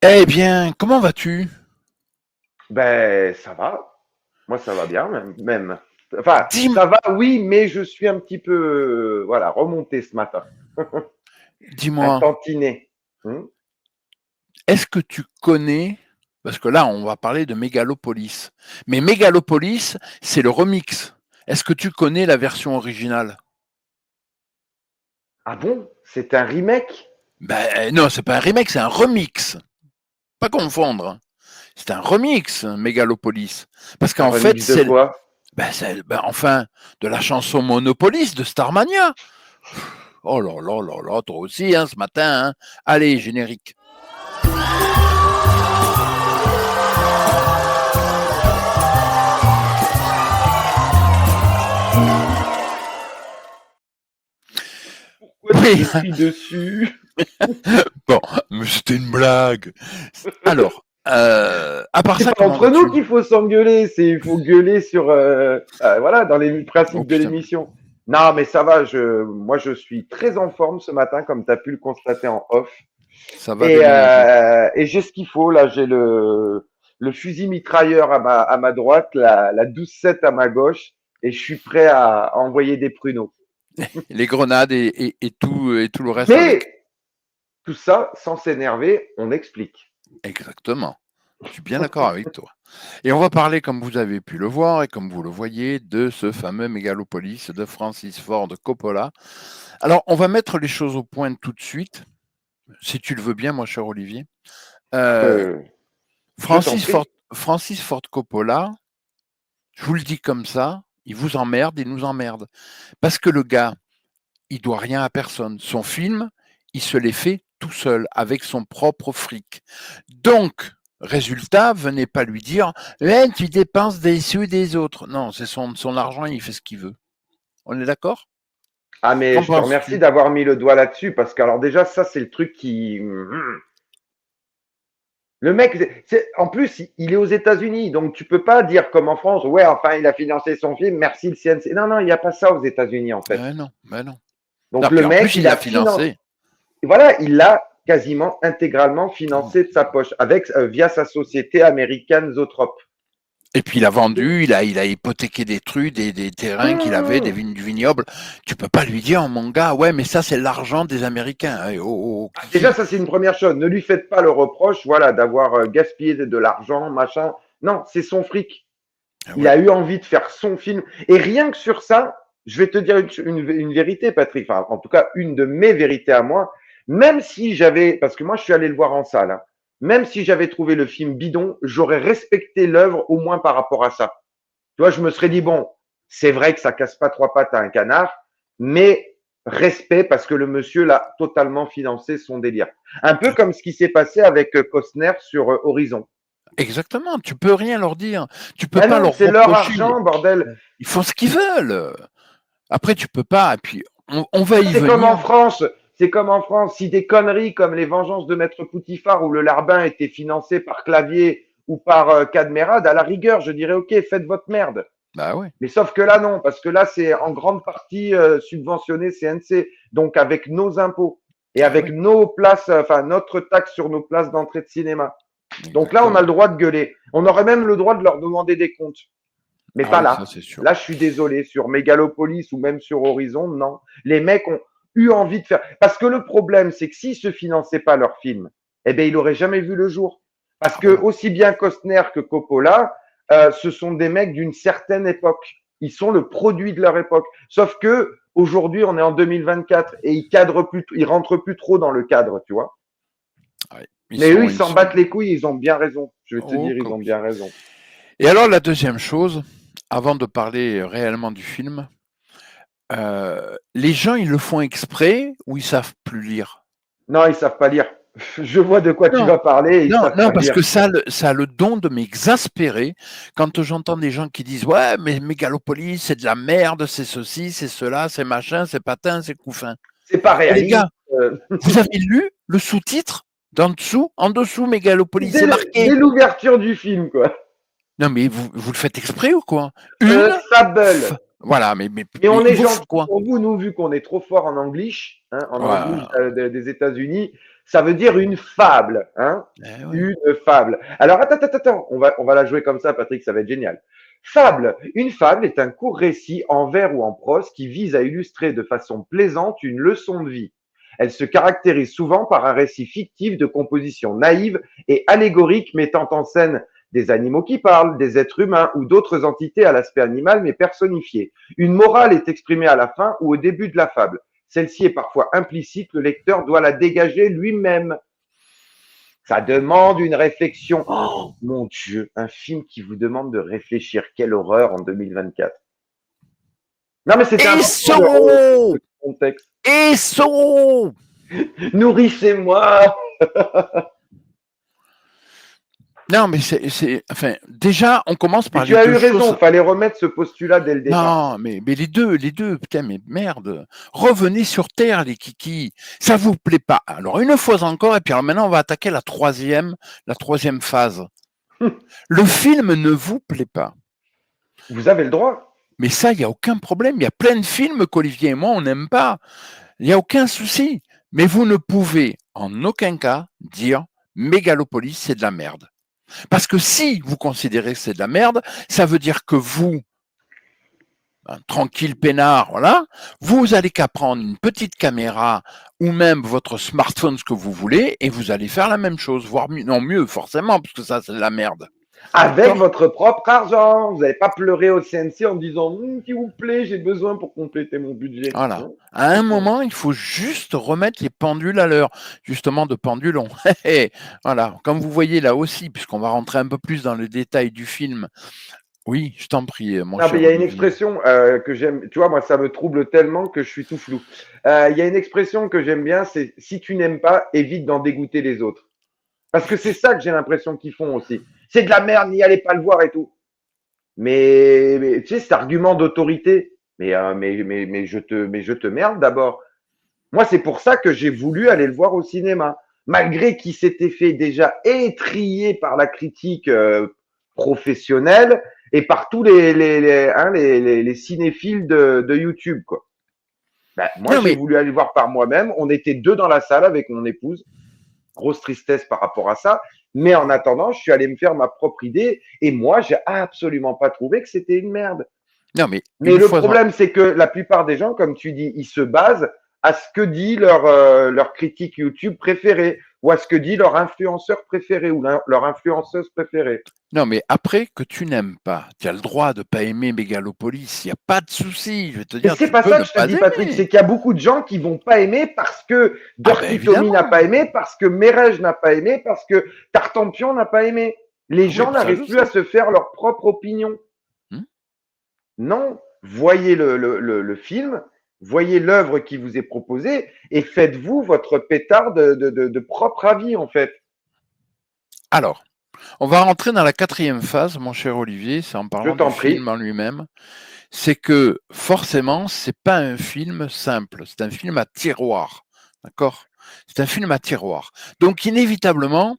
Eh bien, comment vas-tu? Ben, ça va. Moi, ça va bien, même. Enfin, Dis, ça va, oui, mais je suis un petit peu, voilà, remonté ce matin. Un dis-moi, tantinet. Hmm. est-ce que tu connais, parce que là, on va parler de Mégalopolis, mais Mégalopolis, c'est le remix. Est-ce que tu connais la version originale? Ah bon? C'est un remake? Ben non, c'est pas un remake, c'est un remix. Pas confondre, hein. C'est un remix, Mégalopolis. Parce Un qu'en fait, remix de quoi? enfin, de la chanson Monopolis de Starmania. Oh là là là là, toi aussi, hein, ce matin, hein. Allez, générique. Pourquoi tu Oui, me cries dessus? bon, mais c'était une blague. Alors, à part C'est ça, pas comment entre nous vas-tu? qu'il faut s'engueuler, c'est il faut gueuler sur, voilà, dans les Oh principes de putain, l'émission. Non, mais ça va. Moi, je suis très en forme ce matin, comme tu as pu le constater en off. ça va déménager. Et j'ai ce qu'il faut. Là, j'ai le fusil mitrailleur à ma droite, la 12-7 à ma gauche, et je suis prêt à envoyer des pruneaux. Les grenades et tout le reste avec. Mais tout ça, sans s'énerver, on explique. Exactement. Je suis bien d'accord avec toi. Et on va parler, comme vous avez pu le voir et comme vous le voyez, de ce fameux Mégalopolis de Francis Ford Coppola. Alors, on va mettre les choses au point tout de suite, si tu le veux bien, mon cher Olivier. Ah Euh, ben, je t'en Francis Ford, prie. Francis Ford Coppola, je vous le dis comme ça, il vous emmerde, il nous emmerde. Parce que le gars, il doit rien à personne. Son film, il se l'est fait tout seul, avec son propre fric. Donc, résultat, venez pas lui dire eh, tu dépenses des sous des autres. Non, c'est son argent, il fait ce qu'il veut. On est d'accord? Ah, mais Qu'en je te remercie penses-tu? d'avoir mis le doigt là-dessus, parce que alors déjà, ça, c'est le truc qui. Le mec, en plus, il est aux États-Unis, donc tu peux pas dire comme en France, ouais, enfin, il a financé son film, merci le CNC. Non, non, il n'y a pas ça aux États-Unis, en fait. Non, ben non. Non, Donc le puis en mec, plus, il il l'a a financé, financé. voilà, il l'a quasiment intégralement Oh. financé de sa poche, avec via sa société américaine Zotrop. Et puis il a vendu, il a hypothéqué des trucs, des terrains qu'il avait, Mmh. du vignoble. Tu peux pas lui dire, mon gars, ouais, mais ça c'est l'argent des Américains. Eh, oh, oh, Ah, déjà, Kiki. ça c'est une première chose. Ne lui faites pas le reproche, voilà, d'avoir gaspillé de l'argent, machin. Non, c'est son fric. Ah Il ouais. a eu envie de faire son film. Et rien que sur ça, je vais te dire une vérité, Patrick. Enfin, en tout cas, une de mes vérités à moi. Même si j'avais, parce que moi, je suis allé le voir en salle, hein, même si j'avais trouvé le film bidon, j'aurais respecté l'œuvre au moins par rapport à ça. Tu vois, je me serais dit, bon, c'est vrai que ça casse pas trois pattes à un canard, mais respect parce que le monsieur l'a totalement financé son délire. Un peu comme ce qui s'est passé avec Costner sur Horizon. Exactement, tu peux rien leur dire. Tu peux Ben pas non, leur c'est leur reprocher. argent, bordel. Ils font ce qu'ils veulent. Après, tu peux pas. Et puis, on va y C'est comme en venir. France. C'est comme en France. Si des conneries comme les vengeances de Maître Poutifard ou le Larbin étaient financés par Clavier ou par Cadmerade, à la rigueur, je dirais, OK, faites votre merde. Bah ouais. Mais sauf que là, non, parce que là, c'est en grande partie subventionné CNC, donc avec nos impôts et Ah avec ouais, nos places, enfin notre taxe sur nos places d'entrée de cinéma. Donc là, on a le exactement. droit de gueuler. On aurait même le droit de leur demander des comptes, mais Ah pas oui, ça là. c'est sûr. Là, je suis désolé, sur Megalopolis ou même sur Horizon, non. Les mecs ont eu envie de faire. Parce que le problème, c'est que s'ils se finançaient pas leur film, eh bien, il aurait jamais vu le jour. Parce Ah ben que non. aussi bien Costner que Coppola, ce sont des mecs d'une certaine époque. Ils sont le produit de leur époque. Sauf que aujourd'hui, on est en 2024 et ils rentrent plus trop dans le cadre, tu vois. Ouais. Mais eux, ils Ils s'en sont. battent les couilles. Ils ont bien raison. Je vais te Oh, dire, ils que ont oui. bien raison. Et alors, la deuxième chose, avant de parler réellement du film, les gens, ils le font exprès ou ils savent plus lire? Non, ils savent pas lire. Je vois de quoi tu Non, vas parler et ils non, savent non, pas parce lire. que ça a le don de m'exaspérer quand j'entends des gens qui disent ouais, mais Mégalopolis, c'est de la merde, c'est ceci, c'est cela, c'est machin, c'est patin, c'est couffin. C'est pas Et les réaliste. gars, vous avez lu le sous-titre en dessous, Mégalopolis, c'est Dès marqué. l'ouverture du film, quoi. Non, mais vous le faites exprès ou quoi? Une, Fable. voilà, Mais mais on il est vous faut gentil quoi? pour vous, nous, vu qu'on est trop fort en anglais, hein, en anglais Voilà. des États-Unis. Ça veut dire une fable, hein. Oui. Une fable. Alors, attends, on va la jouer comme ça, Patrick, ça va être génial. Fable. Une fable est un court récit en vers ou en prose qui vise à illustrer de façon plaisante une leçon de vie. Elle se caractérise souvent par un récit fictif de composition naïve et allégorique mettant en scène des animaux qui parlent, des êtres humains ou d'autres entités à l'aspect animal mais personnifiées. Une morale est exprimée à la fin ou au début de la fable. Celle-ci est parfois implicite, le lecteur doit la dégager lui-même. Ça demande une réflexion. Oh mon Dieu, un film qui vous demande de réfléchir. Quelle horreur en 2024. Non, mais c'était Et important de so le contexte. Et so Nourrissez-moi. Non, mais enfin, déjà, on commence Mais par tu les as deux eu raison, choses. il fallait remettre ce postulat dès le départ. Non, mais les deux, putain, mais merde. Revenez sur Terre, les kikis. Ça vous plaît pas. Alors, une fois encore, et puis alors maintenant, on va attaquer la troisième phase. Le film ne vous plaît pas. Vous avez le droit. Mais ça, il n'y a aucun problème. Il y a plein de films qu'Olivier et moi, on n'aime pas. Il n'y a aucun souci. Mais vous ne pouvez en aucun cas dire Mégalopolis, c'est de la merde. Parce que si vous considérez que c'est de la merde, ça veut dire que vous, tranquille peinard, voilà, vous allez qu'à prendre une petite caméra ou même votre smartphone, ce que vous voulez, et vous allez faire la même chose, voire mieux, non mieux forcément, parce que ça c'est de la merde. Avec D'accord. votre propre argent. Vous n'allez pas pleurer au CNC en disant s'il vous plaît, j'ai besoin pour compléter mon budget. Voilà. Non. À un moment, il faut juste remettre les pendules à l'heure. Justement, de pendulons. Voilà. Comme vous voyez là aussi, puisqu'on va rentrer un peu plus dans le détail du film. Oui, je t'en prie, mon Non, mais cher il y a une Olivier. expression que j'aime. Tu vois, moi, ça me trouble tellement que je suis tout flou. Il y a une expression que j'aime bien, c'est si tu n'aimes pas, évite d'en dégoûter les autres. Parce que c'est ça que j'ai l'impression qu'ils font aussi. C'est de la merde, n'y allez pas le voir et tout. Mais tu sais, cet argument d'autorité, mais je te merde d'abord. Moi, c'est pour ça que j'ai voulu aller le voir au cinéma. Malgré qu'il s'était fait déjà étrier par la critique professionnelle et par tous les cinéphiles de YouTube, quoi. Ben, moi, Non, j'ai mais voulu aller le voir par moi-même. On était deux dans la salle avec mon épouse. Grosse tristesse par rapport à ça. Mais en attendant, je suis allé me faire ma propre idée. Et moi, j'ai absolument pas trouvé que c'était une merde. non, mais Mais une le fois en... problème, c'est que la plupart des gens, comme tu dis, ils se basent à ce que dit leur critique YouTube préféré ou à ce que dit leur influenceur préféré ou leur influenceuse préférée. Non, mais après que tu n'aimes pas, tu as le droit de ne pas aimer Mégalopolis, il n'y a pas de souci. Je vais te Mais dire, c'est tu pas peux ça ne que je te pas dis, Patrick, aimer. c'est qu'il y a beaucoup de gens qui vont pas aimer parce que Ah ben Dirty Tommy n'a évidemment. pas aimé, parce que Merej n'a pas aimé, parce que Tartampion n'a pas aimé. Les Ah oui, gens ça n'arrivent je plus à sais. se faire leur propre opinion. Hmm. Non, voyez le film, voyez l'œuvre qui vous est proposée et faites-vous votre pétard de propre avis, en fait. Alors, on va rentrer dans la quatrième phase, mon cher Olivier, c'est en Je parlant du t'en prie. film en lui-même. C'est que forcément, c'est pas un film simple, c'est un film à tiroir. D'accord. C'est un film à tiroir. Donc, inévitablement,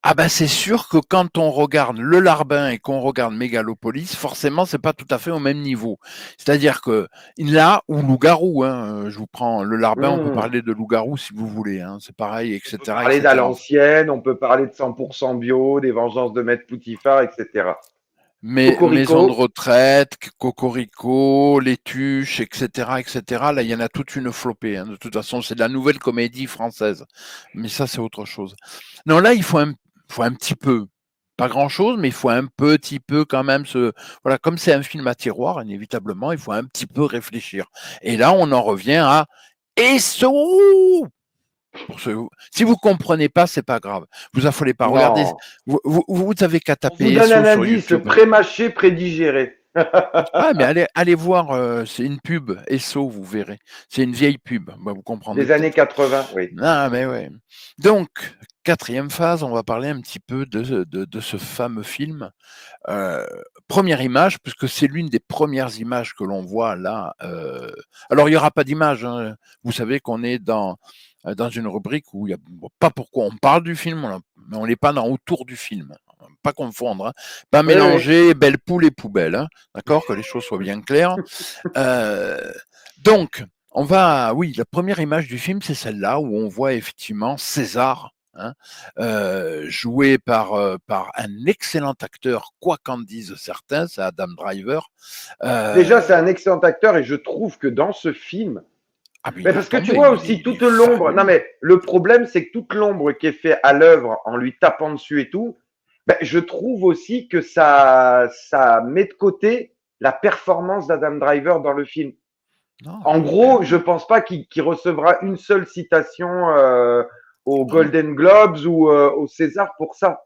ah ben c'est sûr que quand on regarde Le Larbin et qu'on regarde Mégalopolis, forcément c'est pas tout à fait au même niveau. C'est-à-dire que là, ou Loup-garou, hein, je vous prends Le Larbin, on peut Hmm. parler de Loup-garou si vous voulez, hein, c'est pareil, On peut etc., parler d'à etc. l'ancienne, on peut parler de 100% bio, des vengeances de Maître Poutifard, etc. Mais maison de Cocorico, retraite, Cocorico, Les Tuches, etc., etc. Là, il y en a toute une flopée. Hein. De toute façon, c'est de la nouvelle comédie française. Mais ça, c'est autre chose. Non, là, faut un petit peu. Pas grand-chose, mais il faut un petit peu quand même Voilà, comme c'est un film à tiroir, inévitablement, il faut un petit peu réfléchir. Et là, on en revient à SO. Si vous comprenez pas, c'est pas grave. Vous affolez pas. Regardez, non. vous avez qu'à On vous taper donne SO un sur indice, YouTube. pré-mâché, prédigéré. Ah, mais allez voir, c'est une pub, Esso, vous verrez. C'est une vieille pub, bah, vous comprendrez Des années peut-être. 80, oui. Ah, mais ouais. Donc, quatrième phase, on va parler un petit peu de ce fameux film. Euh, Première image, puisque c'est l'une des premières images que l'on voit là. Alors, il n'y aura pas d'image. Hein. Vous savez qu'on est dans une rubrique où il n'y a pas pourquoi on parle du film, mais on n'est pas dans autour du film. Pas confondre, hein. Pas Oui, oui. mélanger belle poule et poubelle. Hein. D'accord. Que les choses soient bien claires. Euh, donc, Oui, la première image du film, c'est celle-là où on voit effectivement César, hein, joué par un excellent acteur, quoi qu'en disent certains, c'est Adam Driver. Déjà, c'est Euh, un excellent acteur et je trouve que dans ce film, ah, mais mais il est parce que tu tombé, vois aussi il est toute l'ombre. Non, fabuleux. mais le problème, c'est que toute l'ombre qui est faite à l'œuvre en lui tapant dessus et tout, ben, je trouve aussi que ça met de côté la performance d'Adam Driver dans le film. Non, En ben gros, je oui, pense pas qu'il recevra une seule citation aux non, non. Golden Globes ou au César pour ça.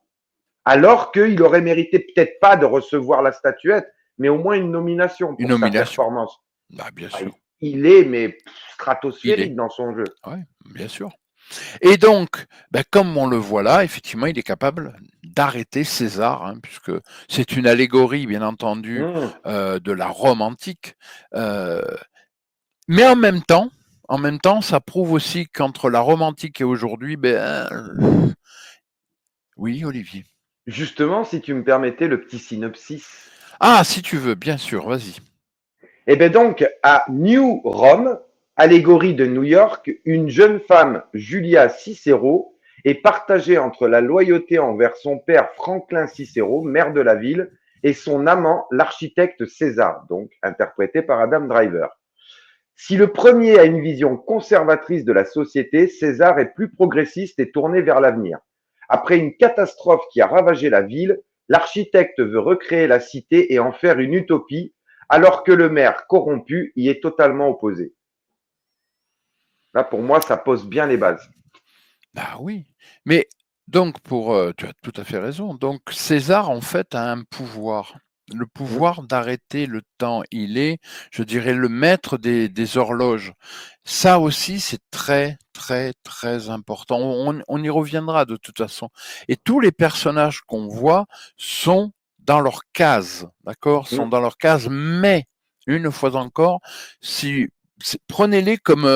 Alors qu'il aurait mérité peut-être pas de recevoir la statuette, mais au moins une nomination Une pour sa nomination. performance. Bah, bien Ah, sûr, il est mais il est. stratosphérique dans son jeu. Oui, bien sûr. Et donc, ben, comme on le voit là, effectivement, il est capable d'arrêter César, hein, puisque c'est une allégorie, bien entendu, Mmh. de la Rome antique. Euh, mais en même temps, ça prouve aussi qu'entre la Rome antique et aujourd'hui, oui, Olivier. Justement, si tu me permettais le petit synopsis. Ah, si tu veux, bien sûr, vas-y. Eh bien donc, à New Rome, allégorie de New York, une jeune femme, Julia Cicero, est partagée entre la loyauté envers son père Franklin Cicero, maire de la ville, et son amant, l'architecte César, donc interprété par Adam Driver. Si le premier a une vision conservatrice de la société, César est plus progressiste et tourné vers l'avenir. Après une catastrophe qui a ravagé la ville, l'architecte veut recréer la cité et en faire une utopie, alors que le maire corrompu y est totalement opposé. Là, pour moi, ça pose bien les bases. Bah oui. Mais donc, tu as tout à fait raison. Donc, César, en fait, a un pouvoir. Le Mmh. pouvoir d'arrêter le temps. Il est, je dirais, le maître des horloges. Ça aussi, c'est très, très, très important. On y reviendra de toute façon. Et tous les personnages qu'on voit sont dans leur case, d'accord? Sont Mmh. dans leur case, mais, une fois encore, si, prenez-les comme,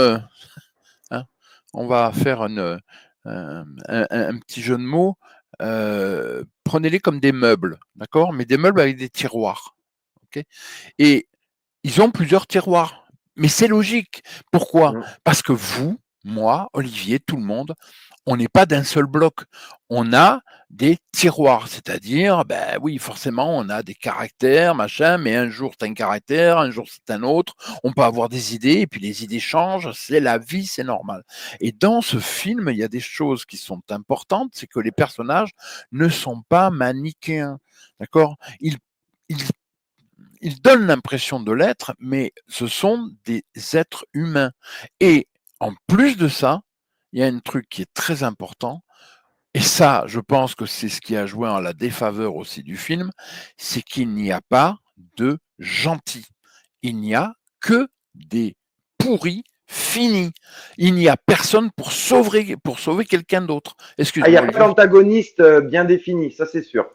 hein, on va faire un petit jeu de mots. Prenez-les comme des meubles, d'accord? Mais des meubles avec des tiroirs. Ok. Et ils ont plusieurs tiroirs. Mais c'est logique. Pourquoi? Mmh. Parce que vous, moi, Olivier, tout le monde, on n'est pas d'un seul bloc. On a des tiroirs, c'est-à-dire, ben oui, forcément, on a des caractères, machin, mais un jour c'est un caractère, un jour c'est un autre. On peut avoir des idées, et puis les idées changent, c'est la vie, c'est normal. Et dans ce film, il y a des choses qui sont importantes, c'est que les personnages ne sont pas manichéens, d'accord? Ils ils donnent l'impression de l'être, mais ce sont des êtres humains. Et en plus de ça, il y a un truc qui est très important, et ça, je pense que c'est ce qui a joué en la défaveur aussi du film, c'est qu'il n'y a pas de gentils. Il n'y a que des pourris finis. Il n'y a personne pour sauver quelqu'un d'autre. Ah, il n'y Excuse-moi, a pas Olivier. d'antagoniste bien défini, ça c'est sûr.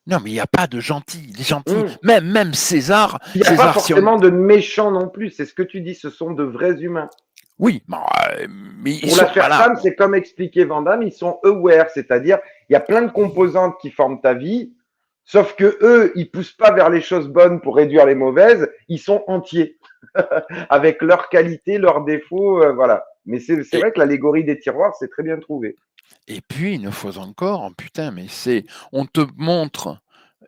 Non, mais il n'y a pas de gentils. Les gentils, Mmh. même César, Il n'y a pas César, si on, forcément de méchants non plus, c'est ce que tu dis, ce sont de vrais humains. oui, mais ils Pour la sont pas faire là. simple, c'est comme expliquait Vandame, ils sont aware, c'est-à-dire il y a plein de composantes qui forment ta vie, sauf que eux, ils poussent pas vers les choses bonnes pour réduire les mauvaises, ils sont entiers, avec leurs qualités, leurs défauts, voilà. Mais c'est Et, vrai que l'allégorie des tiroirs, c'est très bien trouvé. et puis, une fois encore, oh, putain, mais on te montre,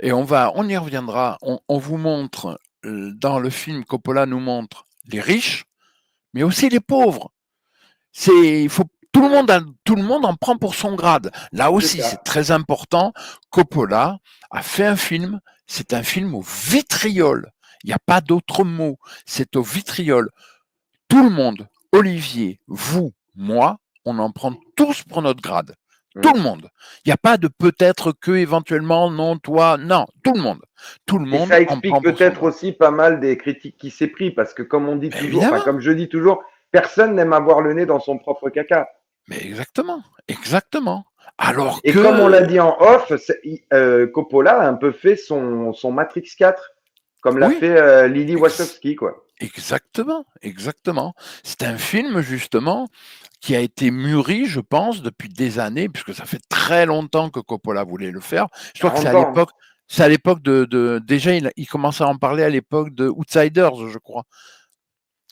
et on y reviendra, on vous montre, dans le film, Coppola nous montre les riches, mais aussi les pauvres. Il faut, tout le monde en prend pour son grade. Là C'est aussi, c'est ça. très important. Coppola a fait un film, c'est un film au vitriol. Il n'y a pas d'autre mot. C'est au vitriol. Tout le monde, Olivier, vous, moi, on en prend tous pour notre grade. Tout Mm. le monde. Il n'y a pas de peut-être que, éventuellement, non, toi, non, tout le monde. Tout le Et monde ça en explique prend pour son peut-être grade. aussi pas mal des critiques qui s'est pris, parce que comme on dit Mais toujours, enfin évidemment, comme je dis toujours, personne n'aime avoir le nez dans son propre caca. mais exactement, exactement. Alors Et comme on que, l'a dit en off, Coppola a un peu fait son Matrix 4, comme l'a oui, fait Lily ex- Wachowski, quoi. exactement, exactement. C'est un film, justement, qui a été mûri, je pense, depuis des années, puisque ça fait très longtemps que Coppola voulait le faire. Je crois que 40 ans. c'est à l'époque déjà, il commençait à en parler à l'époque de Outsiders, je crois.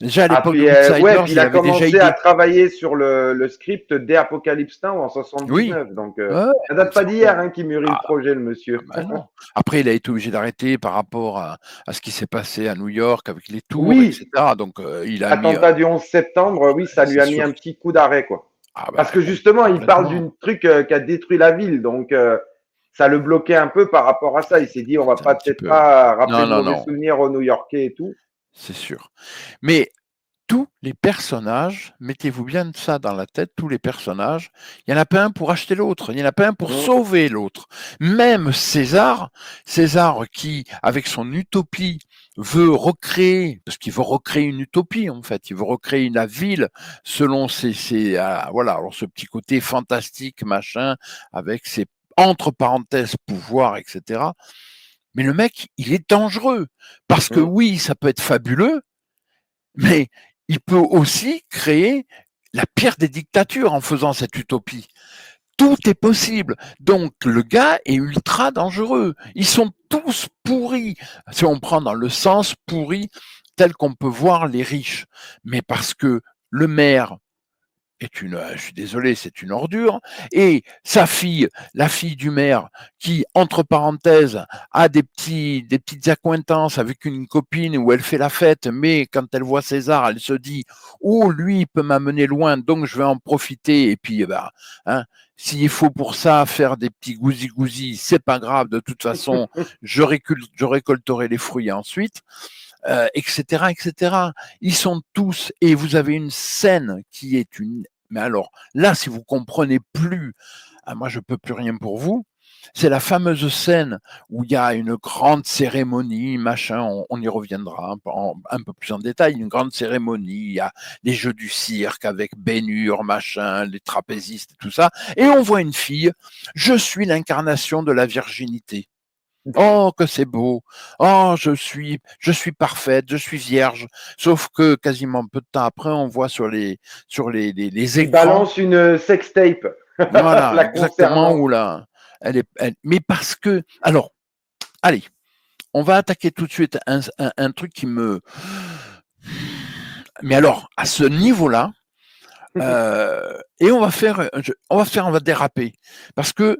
Déjà à Ah, l'époque puis, de ouais, Outsiders, puis il il a avait déjà commencé à idée. travailler sur le script dès Apocalypse Now en Oui, 79. Donc, ouais, ouais, ça donc date pas c'est bon. d'hier hein, qu'il mûrit le projet, le monsieur. Bah non. Après, il a été obligé d'arrêter par rapport à ce qui s'est passé à New York avec les tours, Oui, etc. Donc, il a mis, l'attentat du 11 septembre, oui, ça lui c'est a mis sûr. un petit coup d'arrêt, quoi. Ah Parce bah, que justement, il parle complètement. d'une truc qui a détruit la ville. Donc, ça le bloquait un peu par rapport à ça. Il s'est dit, on va C'est un pas petit peut-être peu. pas rappeler Non, de non, mauvais non, souvenirs aux New-Yorkais et tout. c'est sûr. Mais tous les personnages, mettez-vous bien ça dans la tête, tous les personnages, il n'y en a pas un pour acheter l'autre, il n'y en a pas un pour Mm. sauver l'autre. Même César, César qui, avec son utopie, veut recréer, parce qu'il veut recréer une utopie en fait, il veut recréer une ville selon voilà, alors ce petit côté fantastique, machin, avec ses entre parenthèses pouvoirs, etc. Mais le mec, il est dangereux, parce que Mm. oui, ça peut être fabuleux, mais il peut aussi créer la pire des dictatures en faisant cette utopie. Tout est possible. Donc le gars est ultra dangereux. Ils sont tous pourris. Si on prend dans le sens pourri tel qu'on peut voir les riches. Mais parce que le maire je suis désolé, c'est une ordure. Et sa fille, la fille du maire, qui, entre parenthèses, a des petites accointances avec une copine où elle fait la fête, mais quand elle voit César, elle se dit, oh, lui, il peut m'amener loin, donc je vais en profiter. Et puis, bah, hein, s'il faut pour ça faire des petits gousi-gousi, c'est pas grave, de toute façon, je récolterai les fruits ensuite, etc., etc. Ils sont tous, et vous avez une scène qui est une. Mais alors, là, si vous comprenez plus, moi, je peux plus rien pour vous. C'est la fameuse scène où il y a une grande cérémonie, machin, on y reviendra un peu plus en détail, une grande cérémonie, il y a les jeux du cirque avec Ben-Hur, machin, les trapézistes et tout ça, et on voit une fille, je suis l'incarnation de la virginité. Oh, que c'est beau. Oh, je suis parfaite, je suis vierge. Sauf que quasiment peu de temps après, on voit les Il écrans, balance une sextape voilà, la exactement concernant. où là, mais parce que, alors, allez, on va attaquer tout de suite un truc qui me, mais alors, à ce niveau-là, et on va déraper. Parce que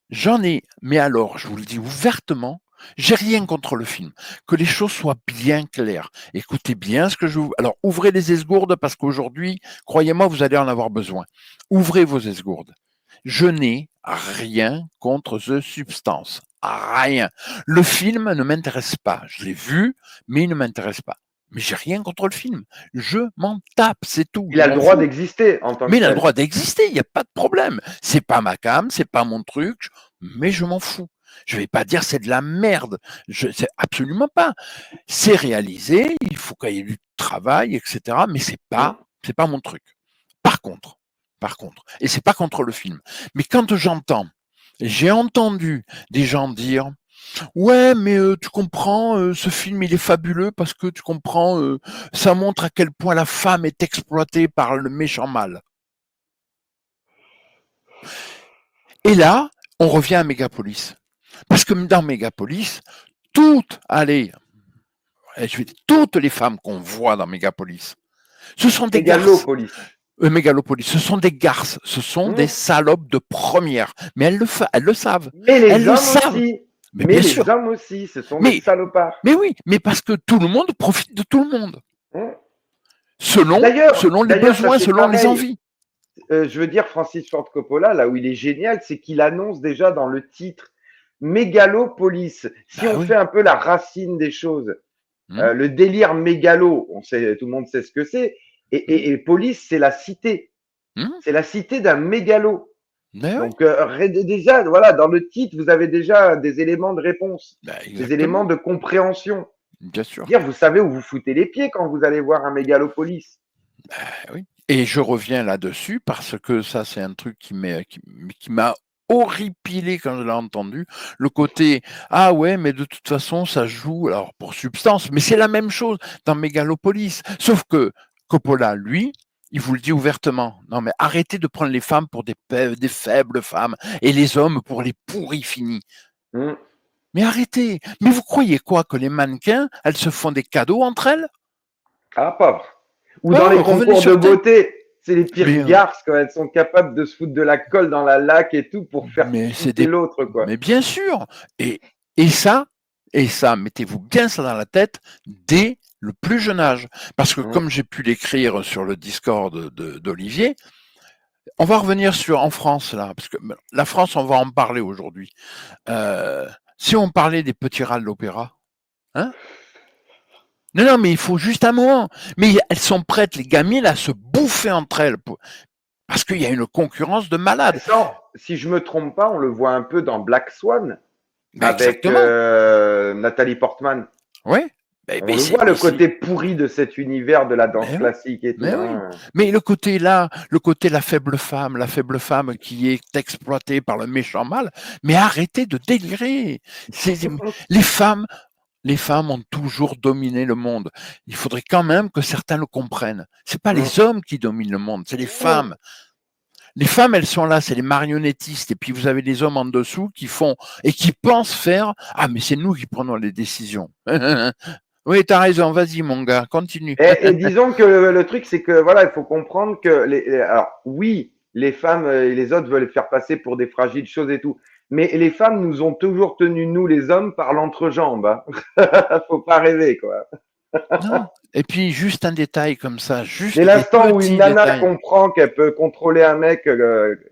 j'en ai, mais alors, je vous le dis ouvertement, j'ai rien contre le film. Que les choses soient bien claires. Écoutez bien ce que je vous. Alors, ouvrez les esgourdes parce qu'aujourd'hui, croyez-moi, vous allez en avoir besoin. Ouvrez vos esgourdes. Je n'ai rien contre The Substance. Rien. Le film ne m'intéresse pas. Je l'ai vu, mais il ne m'intéresse pas. Mais j'ai rien contre le film. Je m'en tape, c'est tout. Il Je a le m'en droit fous. d'exister en tant Mais que il a le tel. droit d'exister, il n'y a pas de problème. C'est pas ma cam, c'est pas mon truc, mais je m'en fous. Je vais pas dire c'est de la merde. C'est absolument pas. C'est réalisé, il faut qu'il y ait du travail, etc. Mais Mm. c'est pas mon truc. Par contre, et c'est pas contre le film. Mais quand j'ai entendu des gens dire ouais, mais tu comprends, ce film il est fabuleux parce que tu comprends, ça montre à quel point la femme est exploitée par le méchant mal. Et là, on revient à Mégapolis. Parce que dans Mégapolis, allez, toutes les femmes qu'on voit dans Mégapolis, ce sont des garces. Mégalopolis. Mégalopolis, ce sont des garces, ce sont des Mm. salopes de première. Mais elles le savent. Mais Elles les le hommes savent. aussi. Mais Mais bien les sûr. hommes aussi, ce sont des Mais, salopards. mais oui, mais parce que tout le monde profite de tout le monde. Mm. Selon les D'ailleurs, ça besoins, c'est selon les pareil. envies. Je veux dire, Francis Ford Coppola, là où il est génial, c'est qu'il annonce déjà dans le titre Mégalopolis. Si Bah on oui. fait un peu la racine des choses, Hum, le délire mégalo, tout le monde sait ce que c'est, hum, et police, c'est la cité. hum. C'est la cité d'un mégalo. Bah oui. Donc, déjà, voilà, dans le titre, vous avez déjà des éléments de réponse, Bah des éléments exactement. de compréhension. Bien sûr. Dire, vous savez où vous foutez les pieds quand vous allez voir un mégalopolis. Ah oui. Et je reviens là-dessus parce que ça, c'est un truc qui m'a horripilé quand je l'ai entendu. Le côté, ah ouais, mais de toute façon, ça joue, alors pour Substance, mais c'est la même chose dans Megalopolis. Sauf que Coppola, lui, il vous le dit ouvertement. Non, mais arrêtez de prendre les femmes pour des faibles femmes et les hommes pour les pourris finis. Hmm. Mais arrêtez. Mais vous croyez quoi, que les mannequins, elles se font des cadeaux entre elles? Ah, pauvre. Ou dans les Oh, revenez concours de sur Terre. beauté, c'est les pires Mais, garces quand elles sont capables de se foutre de la colle dans la laque et tout pour faire mais c'est kiffer des, l'autre, quoi. mais bien sûr. Et, et ça, et ça, mettez-vous bien ça dans la tête dès le plus jeune âge. Parce que Mmh. comme j'ai pu l'écrire sur le Discord d'Olivier, on va revenir sur en France là, parce que la France, on va en parler aujourd'hui. Si on parlait des petits rats de l'opéra, hein? Non, non, mais il faut juste un moment. Mais elles sont prêtes, les gamines, à se bouffer entre elles, parce qu'il y a une concurrence de malades. Ça, si je me trompe pas, on le voit un peu dans Black Swan Ben avec exactement. Nathalie Portman. Oui. Ben, On ben, le voit, le mais c'est, côté pourri de cet univers de la danse mais oui. classique et tout. Mais oui. Hein. Mais le côté là, le côté la faible femme qui est exploitée par le méchant mâle, mais arrêtez de délirer. C'est, les femmes, les femmes ont toujours dominé le monde. Il faudrait quand même que certains le comprennent. C'est pas Mmh. les hommes qui dominent le monde, c'est les Mmh. femmes. Les femmes, elles sont là, c'est les marionnettistes. Et puis vous avez des hommes en dessous qui font et qui pensent faire. Ah, mais c'est nous qui prenons les décisions. Oui, t'as raison. Vas-y, mon gars, continue. Et disons que le truc, c'est que voilà, il faut comprendre que alors oui, les femmes et les autres veulent faire passer pour des fragiles choses et tout, mais les femmes nous ont toujours tenus nous les hommes par l'entrejambe. Hein. Faut pas rêver quoi. Non. Et puis juste un détail comme ça, Dès juste des l'instant où une petits nana détails. comprend qu'elle peut contrôler un mec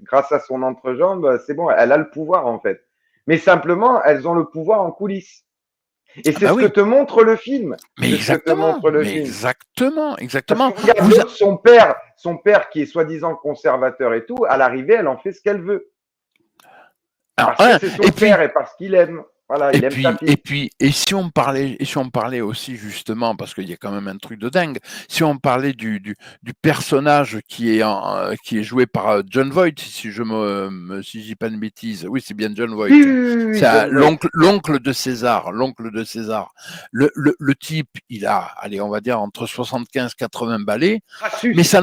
grâce à son entrejambe, c'est bon, elle a le pouvoir en fait. Mais simplement, elles ont le pouvoir en coulisses. Et Ah c'est bah ce que oui. te montre le film. Mais C'est ce que te exactement. montre le Mais film. exactement. Parce que Exactement. regarde Vous. l'autre, son père qui est soi-disant conservateur et tout, à l'arrivée, elle en fait ce qu'elle veut. Alors, Parce que c'est et son puis père et parce qu'il aime. Voilà, il aime sa fille. et si on parlait aussi justement, parce qu'il y a quand même un truc de dingue, si on parlait du personnage qui est joué par John Voight, si si je dis pas de bêtises, oui, c'est bien John Oui, Voight. oui, oui, oui, C'est John Voight. l'oncle de César, l'oncle de César. Le type, il a, allez, on va dire entre 75 80 balais, mais Crassus.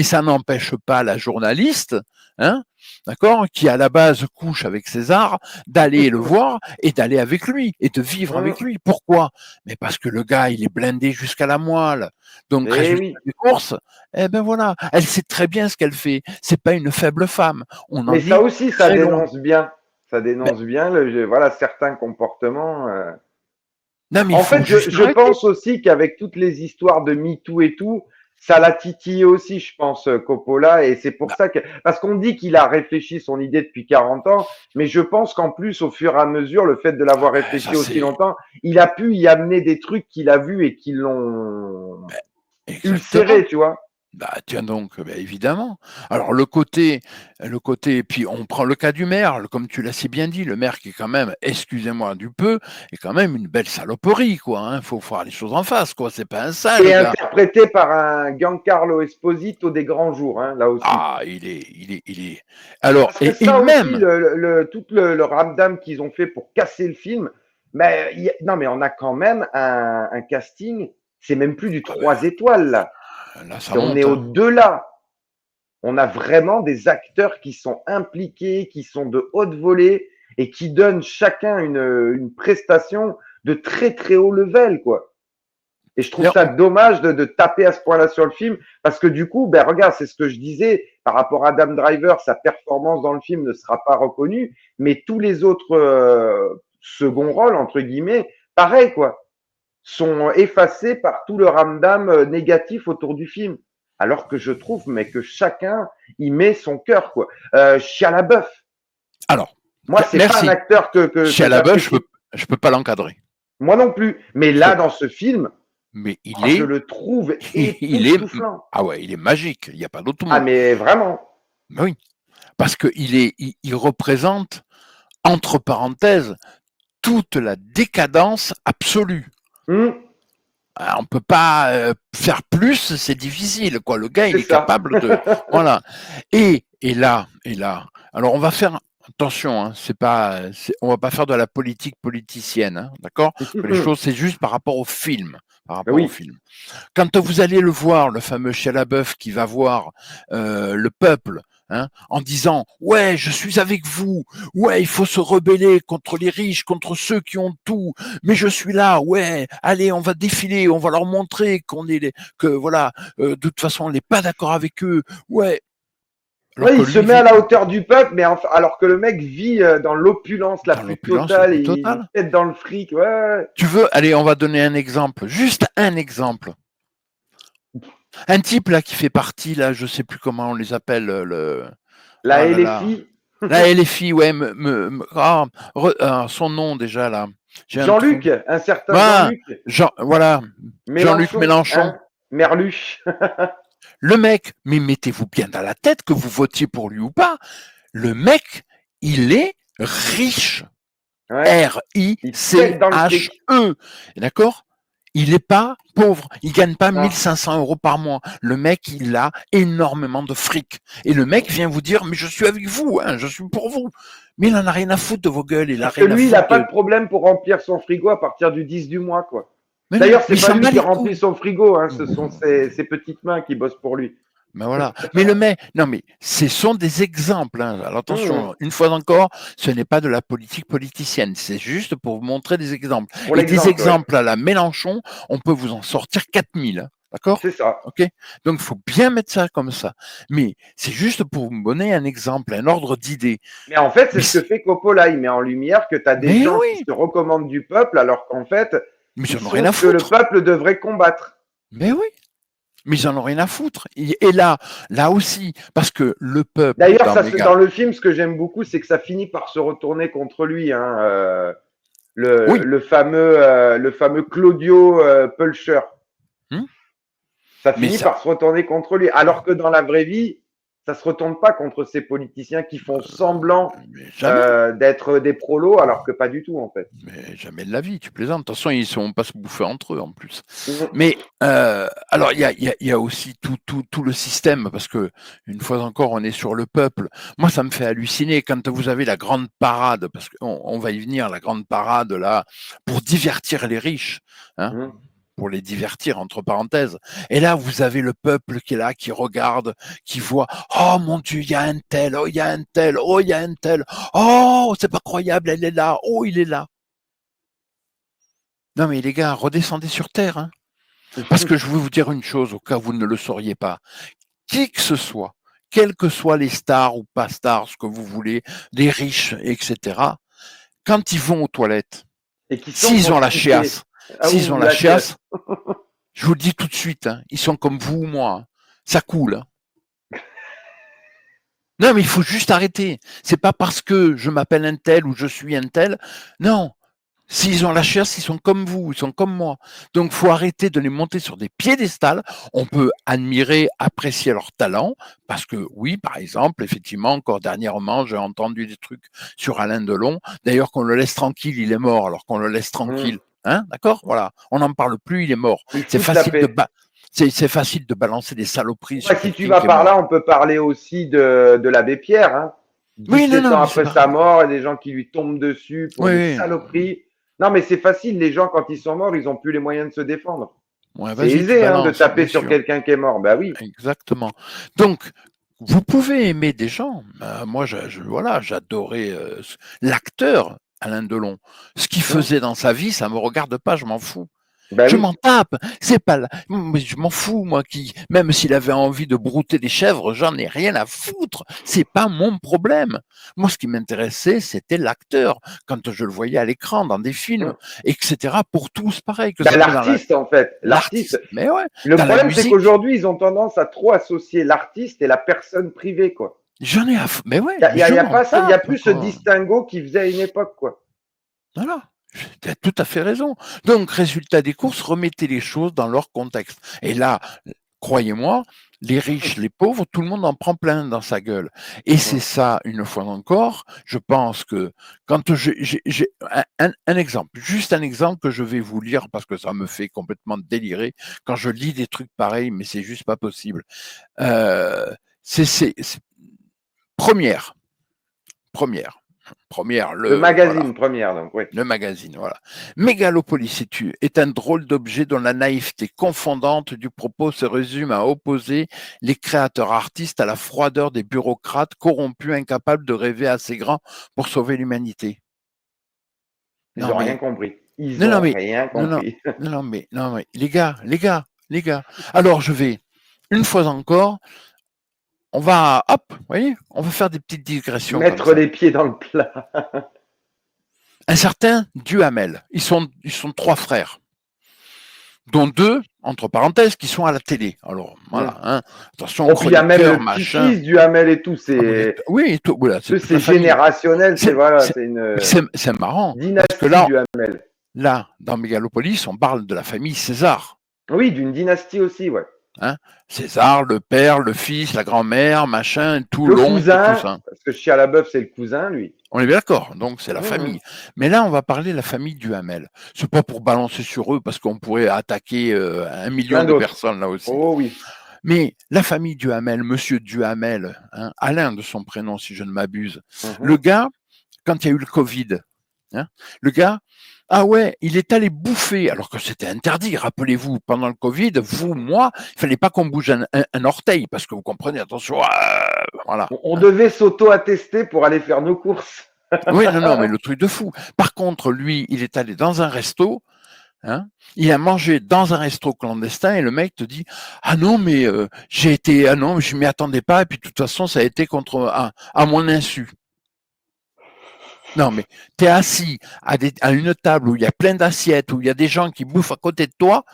ça n'empêche pas la journaliste, hein, d'accord, qui à la base couche avec César, d'aller le voir et d'aller avec lui et de vivre avec lui. Pourquoi? Mais parce que le gars, il est blindé jusqu'à la moelle. Donc, Eh résultat oui. des courses, eh ben voilà, elle sait très bien ce qu'elle fait. C'est pas une faible femme. On Mais en ça est aussi, ça très loin. dénonce bien. Ça Ben, dénonce bien voilà, certains comportements. non, mais il En faut fait, juste je arrêter. pense aussi qu'avec toutes les histoires de MeToo et tout, ça l'a titillé aussi, je pense, Coppola. Et c'est pour Bah, ça que, parce qu'on dit qu'il a réfléchi son idée depuis 40 ans, mais je pense qu'en plus, au fur et à mesure, le fait de ah l'avoir ben, réfléchi ça aussi c'est longtemps, il a pu y amener des trucs qu'il a vus et qui l'ont ben, exactement. ulcéré, tu vois. Bah, tiens donc, bah, évidemment. Alors et puis on prend le cas du maire, comme tu l'as si bien dit, le maire qui est quand même, excusez-moi du peu, est quand même une belle saloperie, quoi. Hein. Faut voir les choses en face, quoi. C'est pas un saint, Et le gars. interprété par un Giancarlo Esposito des grands jours, hein, là aussi. Ah, il est. Alors, Parce que et ça aussi, même, tout le ramdam qu'ils ont fait pour casser le film, mais non, mais on a quand même un casting, c'est même plus du ah 3 étoiles là. ben, là, ça On est monte. Hein. au-delà. On a vraiment des acteurs qui sont impliqués, qui sont de haute volée et qui donnent chacun une prestation de très très haut level, quoi. Et je trouve D'ailleurs, ça dommage de taper à ce point-là sur le film, parce que du coup, ben regarde, c'est ce que je disais, par rapport à Adam Driver, sa performance dans le film ne sera pas reconnue, mais tous les autres second rôles, entre guillemets, pareil, quoi, sont effacés par tout le ramdam négatif autour du film. Alors que je trouve, mais que chacun y met son cœur, quoi. Shia LaBeouf, alors, moi, c'est pas un merci. acteur Chez que Alain, j'apprécie. je peux pas l'encadrer. Moi non plus. Mais Je peux là, pas. dans ce film, Mais il oh, je est, le trouve il est, époustouflant. ah ouais, il est magique. Il n'y a pas d'autre Ah, mot. mais vraiment. Mais oui. Parce il représente, entre parenthèses, toute la décadence absolue. Hum, On ne peut pas faire plus, c'est difficile. Quoi. Le gars, c'est il est ça. capable de. Voilà. Et là. Alors, on va faire. Attention, hein, on va pas faire de la politique politicienne, hein, d'accord? Les choses, c'est juste par rapport au film. Par Mais rapport au oui. film. Quand vous allez le voir, le fameux Shia LaBeouf qui va voir le peuple, hein, en disant « Ouais, je suis avec vous. Ouais, il faut se rebeller contre les riches, contre ceux qui ont tout. Mais je suis là. Ouais, allez, on va défiler. On va leur montrer que voilà, de toute façon, on n'est pas d'accord avec eux. Ouais. » Alors Oui, que il se lui met à vit la hauteur du peuple, mais alors que le mec vit dans l'opulence la dans plus l'opulence la totale, plus et il totale. pète dans le fric. Ouais, ouais, ouais. Tu veux, allez, on va donner un exemple. Juste un exemple. Un type là qui fait partie, là, je sais plus comment on les appelle, La oh là là. LFI, La LFI, ouais, son nom déjà là, j'ai un trou. Jean-Luc, un certain Voilà, Jean-Luc, Voilà, Jean-Luc Mélenchon, Mélenchon. hein, Merluche. Le mec, mais mettez-vous bien dans la tête que vous votiez pour lui ou pas. Le mec, il est riche. Ouais, il pète dans le fric. R-I-C-H-E. D'accord? Il n'est pas pauvre. Il gagne pas Non. 1500 euros par mois. Le mec, il a énormément de fric. Et le mec vient vous dire, mais je suis avec vous, hein, je suis pour vous. Mais il en a rien à foutre de vos gueules. Il a Parce que rien à lui, il n'a foutre pas de de. problème pour remplir son frigo à partir du 10 du mois, quoi. Mais non, D'ailleurs, mais c'est il pas s'en lui bat qui les remplit couilles. son frigo, hein, ce sont ses petites mains qui bossent pour lui. Ben voilà. Mais le mec, non, mais ce sont des exemples, hein. Alors Mmh. attention, une fois encore, ce n'est pas de la politique politicienne. C'est juste pour vous montrer des exemples. Pour Et des l'exemple, ouais. exemples à la Mélenchon, on peut vous en sortir 4000. Hein. D'accord? C'est ça. Ok? Donc, il faut bien mettre ça comme ça. Mais c'est juste pour vous donner un exemple, un ordre d'idée. Mais en fait, c'est Mais, ce que fait Coppola. Il met en lumière que tu as des mais gens qui oui, se recommandent du peuple, alors qu'en fait, mais ils ils en ont sont rien à ce que le foutre. peuple devrait combattre. Mais oui. Mais ils en ont rien à foutre. Et là aussi, parce que le peuple, D'ailleurs, dans mes gars, dans le film, ce que j'aime beaucoup, c'est que ça finit par se retourner contre lui. Hein, oui, le fameux Claudio Pulcher. hein, Ça mais finit ça, par se retourner contre lui. Alors que dans la vraie vie, ça se retourne pas contre ces politiciens qui font semblant mais jamais. d'être des prolos, alors que pas du tout, en fait. Mais jamais de la vie, tu plaisantes. De toute façon, ils ne vont pas se bouffer entre eux en plus. Mmh. Mais alors, il y a aussi tout le système, parce que une fois encore, on est sur le peuple. Moi, ça me fait halluciner quand vous avez la grande parade, parce qu'on va y venir, la grande parade là, pour divertir les riches, hein, Mmh. pour les divertir, entre parenthèses. Et là, vous avez le peuple qui est là, qui regarde, qui voit, oh mon Dieu, il y a un tel, oh, il y a un tel, oh, il y a un tel, oh, c'est pas croyable, elle est là, oh, il est là. Non mais les gars, redescendez sur Terre, hein. Parce que je veux vous dire une chose, au cas où vous ne le sauriez pas. Qui que ce soit, quelles que soient les stars ou pas stars, ce que vous voulez, les riches, etc., quand ils vont aux toilettes, Et qui sont s'ils ont la constipés. chiasse, Ah s'ils ouh, ont la la chiasse. chiasse, je vous le dis tout de suite, hein, ils sont comme vous ou moi. Hein. Ça coule. Hein. Non, mais il faut juste arrêter. C'est pas parce que je m'appelle un tel ou je suis un tel. Non. S'ils ont la chiasse, ils sont comme vous, ils sont comme moi. Donc, faut arrêter de les monter sur des piédestals. On peut admirer, apprécier leur talent, parce que oui, par exemple, effectivement, encore dernièrement, j'ai entendu des trucs sur Alain Delon. D'ailleurs, qu'on le laisse tranquille, il est mort, alors qu'on le laisse Mmh. tranquille. Hein, d'accord? Voilà. On n'en parle plus, il est mort. Ils C'est foutent la facile de paix. ba- c'est facile de balancer des saloperies Ouais, sur si tu quelqu'un vas qui est par mort. là, on peut parler aussi de l'abbé Pierre. Hein. Oui, non, 17 non, ans mais c'est après sa pareil. mort, et des gens qui lui tombent dessus pour Oui, des oui. saloperies. Non, mais c'est facile. Les gens, quand ils sont morts, ils n'ont plus les moyens de se défendre. Ouais, C'est vas-y, tu aisé, hein, de balances, taper bien sur sûr. quelqu'un qui est mort. Bah oui. Exactement. Donc, vous pouvez aimer des gens. Moi, voilà, j'adorais l'acteur Alain Delon. Ce qu'il Mmh. faisait dans sa vie, ça me regarde pas, je m'en fous. Bah Je m'en oui. tape. C'est pas là. Mais je m'en fous, moi, même s'il avait envie de brouter des chèvres, j'en ai rien à foutre. C'est pas mon problème. Moi, ce qui m'intéressait, c'était l'acteur. Quand je le voyais à l'écran, dans des films, Mmh. etc. Pour tous, pareil, que Bah, ce soit dans l'artiste, en fait. L'artiste. l'artiste. Mais ouais, Le dans la problème, c'est musique. qu'aujourd'hui, ils ont tendance à trop associer l'artiste et la personne privée, quoi. J'en ai à foutre. Mais ouais, Il mais y a, je y a m'en pas ce- y a tape, plus ce quoi. distinguo qui faisait à une époque, quoi. Voilà. Tu as tout à fait raison. Donc, résultat des courses, remettez les choses dans leur contexte. Et là, croyez-moi, les riches, les pauvres, tout le monde en prend plein dans sa gueule. Et c'est Mmh. ça, une fois encore, je pense que quand j'ai un exemple, juste un exemple que je vais vous lire parce que ça me fait complètement délirer quand je lis des trucs pareils, mais c'est juste pas possible. Euh, c'est première, première. Première, Le voilà. magazine première, donc oui. Le magazine, voilà. Mégalopolis est un drôle d'objet dont la naïveté confondante du propos se résume à opposer les créateurs artistes à la froideur des bureaucrates corrompus, incapables de rêver assez grand pour sauver l'humanité. Ils Non n'ont rien mais, compris. Ils non, non ont mais, rien non, non, compris. non mais, les gars. Alors je vais, une fois encore, on va, hop, vous voyez, on va faire des petites digressions comme Mettre ça. les pieds dans le plat. Un certain Duhamel, ils sont trois frères, dont deux, entre parenthèses, qui sont à la télé. Alors, voilà, hein, attention, Oh, puis il y a même chroniqueur, le machin. petit-fils du Hamel et tout. Ah, mais oui, tout, voilà, c'est toute la C'est famille. générationnel. C'est C'est, voilà, c'est, c'est mais une c'est marrant, parce que dynastie du Hamel. là, dans Mégalopolis, on parle de la famille César. Oui, d'une dynastie aussi, ouais. Hein. César, le père, le fils, la grand-mère, machin, tout Le l'oncle, tout cousin, ça. parce que Chia la bœuf, c'est le cousin, lui. On est bien d'accord, donc c'est la Mmh. famille. Mais là, on va parler de la famille Duhamel. C'est pas pour balancer sur eux, parce qu'on pourrait attaquer 1 million Plein de d'autres. personnes là aussi. Oh oui. Mais la famille Duhamel, monsieur Duhamel, hein, Alain de son prénom si je ne m'abuse, Mmh. le gars, quand il y a eu le Covid, hein, le gars, ah ouais, il est allé bouffer, alors que c'était interdit, rappelez-vous, pendant le Covid, vous, moi, il fallait pas qu'on bouge un orteil, parce que vous comprenez, attention, voilà. On devait s'auto-attester pour aller faire nos courses. Oui, non, non, mais le truc de fou. Par contre, lui, il est allé dans un resto, hein, il a mangé dans un resto clandestin et le mec te dit ah non mais j'ai été ah non je m'y attendais pas et puis de toute façon ça a été contre à mon insu. Non mais t'es assis à une table où il y a plein d'assiettes où il y a des gens qui bouffent à côté de toi.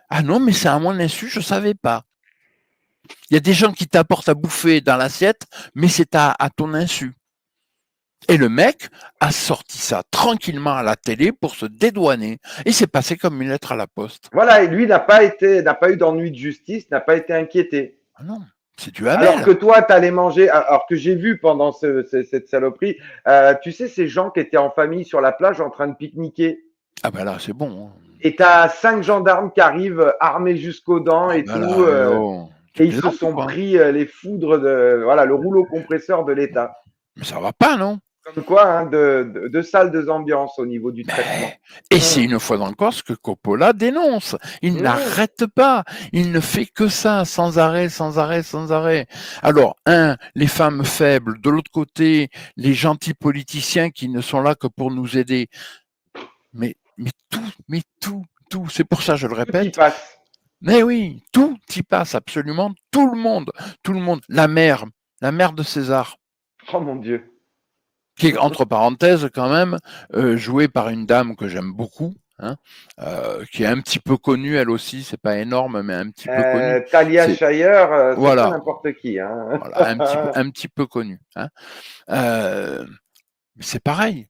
Ah non mais c'est à mon insu je savais pas. Il y a des gens qui t'apportent à bouffer dans l'assiette mais c'est à ton insu. Et le mec a sorti ça tranquillement à la télé pour se dédouaner. Et c'est passé comme une lettre à la poste. Voilà, et lui n'a pas eu d'ennui de justice, n'a pas été inquiété. Ah non, c'est du Alors Hamel. que toi, tu allais manger, alors que j'ai vu pendant cette saloperie, tu sais, ces gens qui étaient en famille sur la plage en train de pique-niquer. Ah ben là, c'est bon. Hein. Et tu as 5 gendarmes qui arrivent armés jusqu'aux dents Ah et ben tout. là, oh, tu Et ils se plaisantes ou sont quoi? pris les foudres voilà, le rouleau compresseur de l'État. Mais ça va pas, non? Comme quoi, hein, de salles de ambiance au niveau du traitement. Et c'est une fois encore ce que Coppola dénonce. Il Mmh. n'arrête pas. Il ne fait que ça, sans arrêt, sans arrêt, sans arrêt. Alors, les femmes faibles. De l'autre côté, les gentils politiciens qui ne sont là que pour nous aider. Mais tout. C'est pour ça, je le Tout y répète. passe. Mais oui, tout y passe, absolument tout le monde. Tout le monde. La mère de César. Oh mon Dieu. Qui est entre parenthèses quand même jouée par une dame que j'aime beaucoup, hein, qui est un petit peu connue elle aussi, c'est pas énorme mais un petit peu connue. Talia C'est Shire, c'est pas voilà, n'importe qui. Hein. voilà un petit peu connue. Hein. Mais c'est pareil.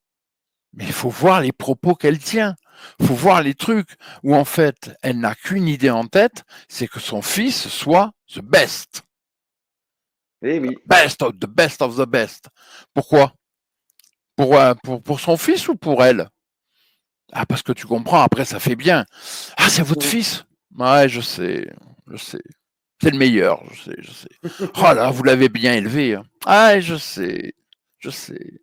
Mais il faut voir les propos qu'elle tient. Il faut voir les trucs où en fait elle n'a qu'une idée en tête, c'est que son fils soit the best, Eh oui. the best of the best. Pourquoi? Pour son fils ou pour elle? Ah, parce que tu comprends, après, ça fait bien. Ah, c'est votre fils? Ouais, je sais, je sais. C'est le meilleur, je sais. Oh là, vous l'avez bien élevé. Hein. Ah, je sais, je sais.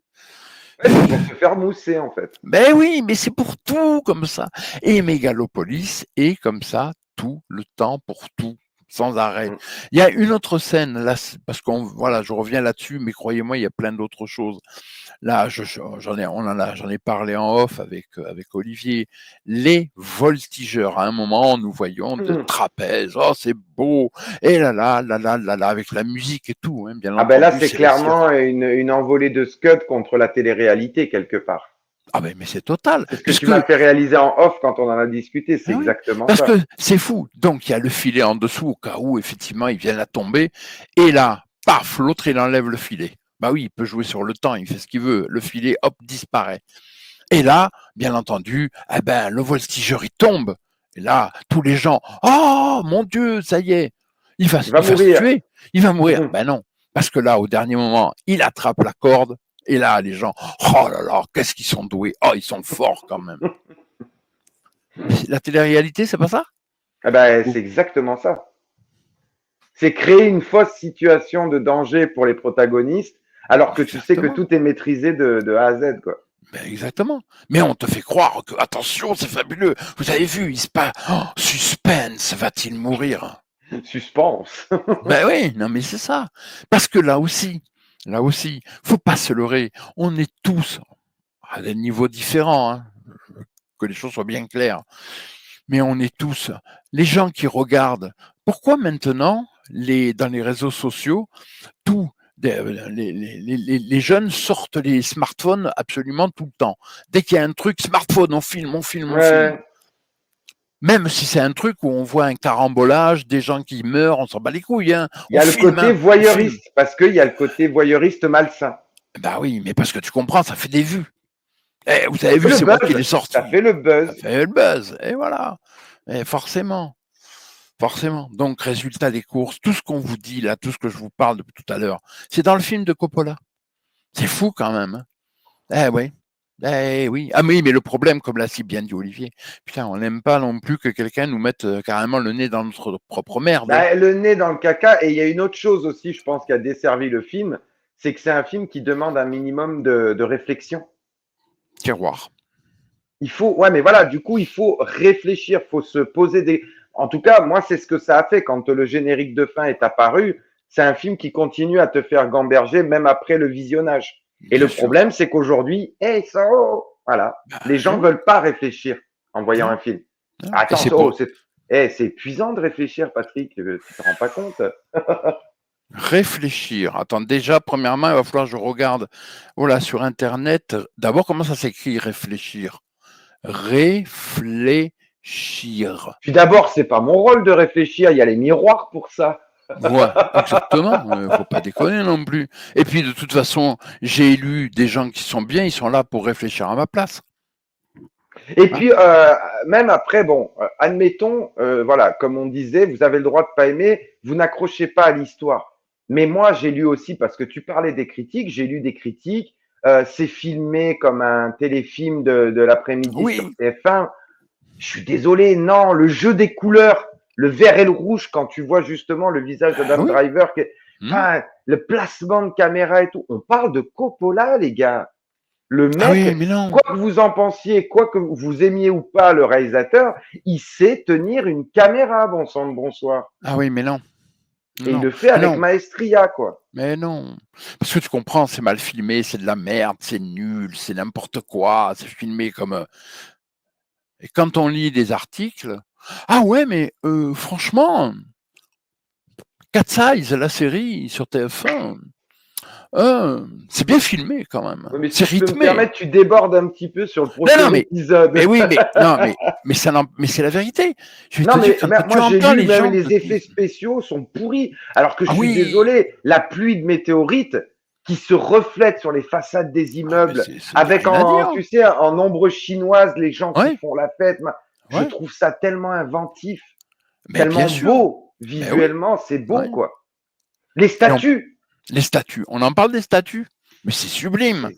Ouais, c'est pour se faire mousser, en fait. Ben oui, mais c'est pour tout comme ça. Et Mégalopolis est comme ça tout le temps pour tout, sans arrêt. Mm. Il y a une autre scène, là, parce qu'on, voilà, je reviens là-dessus, mais croyez-moi, il y a plein d'autres choses. Là, j'en ai parlé en off avec Olivier. Les voltigeurs. À un moment, nous voyons de Mm. trapèzes. Oh, c'est beau. Et là, avec la musique et tout, hein, bien Ah ben là, entendu, c'est c'est les cirques. clairement une envolée de scud contre la télé-réalité, quelque part. Ah ben, mais c'est total. C'est ce que tu Puisque, m'as fait réaliser en off quand on en a discuté, c'est ah oui, exactement parce ça. que c'est fou. Donc, il y a le filet en dessous au cas où, effectivement, ils viennent à tomber. Et là, paf, l'autre, il enlève le filet. Bah oui, il peut jouer sur le temps, il fait ce qu'il veut. Le filet, hop, disparaît. Et là, bien entendu, eh ben, le voltigeur, il tombe. Et là, tous les gens, oh mon Dieu, ça y est, Il va il va se mourir. tuer, il va mourir. Mm. Ben non, parce que là, au dernier moment, il attrape la corde. Et là, les gens, oh là là, qu'est-ce qu'ils sont doués. Oh, ils sont forts quand même. La télé-réalité, c'est pas ça? Ah ben, c'est exactement ça. C'est créer une fausse situation de danger pour les protagonistes Alors que tu sais que Exactement. tout est maîtrisé de A à Z, quoi. Ben exactement. Mais on te fait croire que, attention, c'est fabuleux. Vous avez vu, il se passe. Oh, suspense, va-t-il mourir? Suspense. Ben oui, non mais c'est ça. Parce que là aussi, faut pas se leurrer. On est tous à des niveaux différents, hein, que les choses soient bien claires. Mais on est tous, les gens qui regardent. Pourquoi maintenant, dans les réseaux sociaux, tout, les jeunes sortent les smartphones absolument tout le temps. Dès qu'il y a un truc, smartphone, on filme, on filme, on filme. Ouais. Même si c'est un truc où on voit un carambolage, des gens qui meurent, on s'en bat les couilles, hein. Il y On a le filme, côté hein, on filme. voyeuriste, parce qu'il y a le côté voyeuriste malsain. Bah oui, mais parce que tu comprends, ça fait des vues. Eh, vous Ça avez fait vu, le c'est moi qui buzz. l'ai Ça sorti. fait le Ça buzz. fait le buzz. Et voilà. Et forcément. Forcément. Donc, résultat des courses, tout ce qu'on vous dit là, tout ce que je vous parle depuis tout à l'heure, c'est dans le film de Coppola. C'est fou quand même. Hein. Eh oui. Eh oui. Ah oui, mais le problème, comme l'a si bien dit Olivier, putain, on n'aime pas non plus que quelqu'un nous mette carrément le nez dans notre propre merde. Hein. Bah, le nez dans le caca. Et il y a une autre chose aussi, je pense, qui a desservi le film, c'est que c'est un film qui demande un minimum de réflexion. Tiroir. Il faut, ouais, mais voilà, du coup, il faut réfléchir, faut se poser des. En tout cas, moi, c'est ce que ça a fait quand le générique de fin est apparu. C'est un film qui continue à te faire gamberger même après le visionnage. Et Bien le sûr. problème, c'est qu'aujourd'hui, ça, oh, voilà, Bah, les eh gens oui. veulent pas réfléchir en voyant Non, un film. non. Et Attends, c'est oh, pour c'est épuisant de réfléchir, Patrick. Tu te rends pas compte? réfléchir. Attends, déjà, premièrement, il va falloir que je regarde voilà, sur Internet. D'abord, comment ça s'écrit réfléchir? Réfléchir. Puis d'abord, c'est pas mon rôle de réfléchir. Il y a les miroirs pour ça. Ouais, exactement. Faut pas déconner non plus. Et puis, de toute façon, j'ai élu des gens qui sont bien, ils sont là pour réfléchir à ma place. Et Hein. puis, même après, bon, admettons, voilà, comme on disait, vous avez le droit de pas aimer, vous n'accrochez pas à l'histoire. Mais moi, j'ai lu aussi, parce que tu parlais des critiques, j'ai lu des critiques, c'est filmé comme un téléfilm de l'après-midi sur Oui. TF1. Je suis désolé, non, le jeu des couleurs, le vert et le rouge, quand tu vois justement le visage Ben d'Adam oui. Driver, Hmm. enfin, le placement de caméra et tout, on parle de Coppola, les gars. Le Ah mec, oui, mais non. quoi que vous en pensiez, quoi que vous aimiez ou pas le réalisateur, il sait tenir une caméra, bon sang de bonsoir. Ah oui, mais non. Et il Non. le fait Mais avec non. maestria, quoi. Mais non. Parce que tu comprends, c'est mal filmé, c'est de la merde, c'est nul, c'est n'importe quoi, c'est filmé comme. Et quand on lit des articles, ah ouais, mais franchement, Cat Size, la série sur TF1, c'est bien filmé quand même. Oui, mais C'est si je peux me rythmé. permettre, tu débordes un petit peu sur le Non, non, prochain épisode. mais oui, mais non, mais mais c'est la vérité. Je vais Non, te dire, mais quand tu moi j'ai entends lu, les même gens te les effets disent, spéciaux sont pourris. Alors que je ah suis oui, désolé, la pluie de météorites qui se reflète sur les façades des ah, mais immeubles, ça n'y a avec rien à dire. tu sais, en ombre chinoise, les gens qui Ouais, font la fête, je ouais, trouve ça tellement inventif, mais bien tellement sûr, beau. mais oui, Visuellement, c'est beau, ouais. quoi. Les Et statues, les statues, on en parle des statues, mais c'est sublime.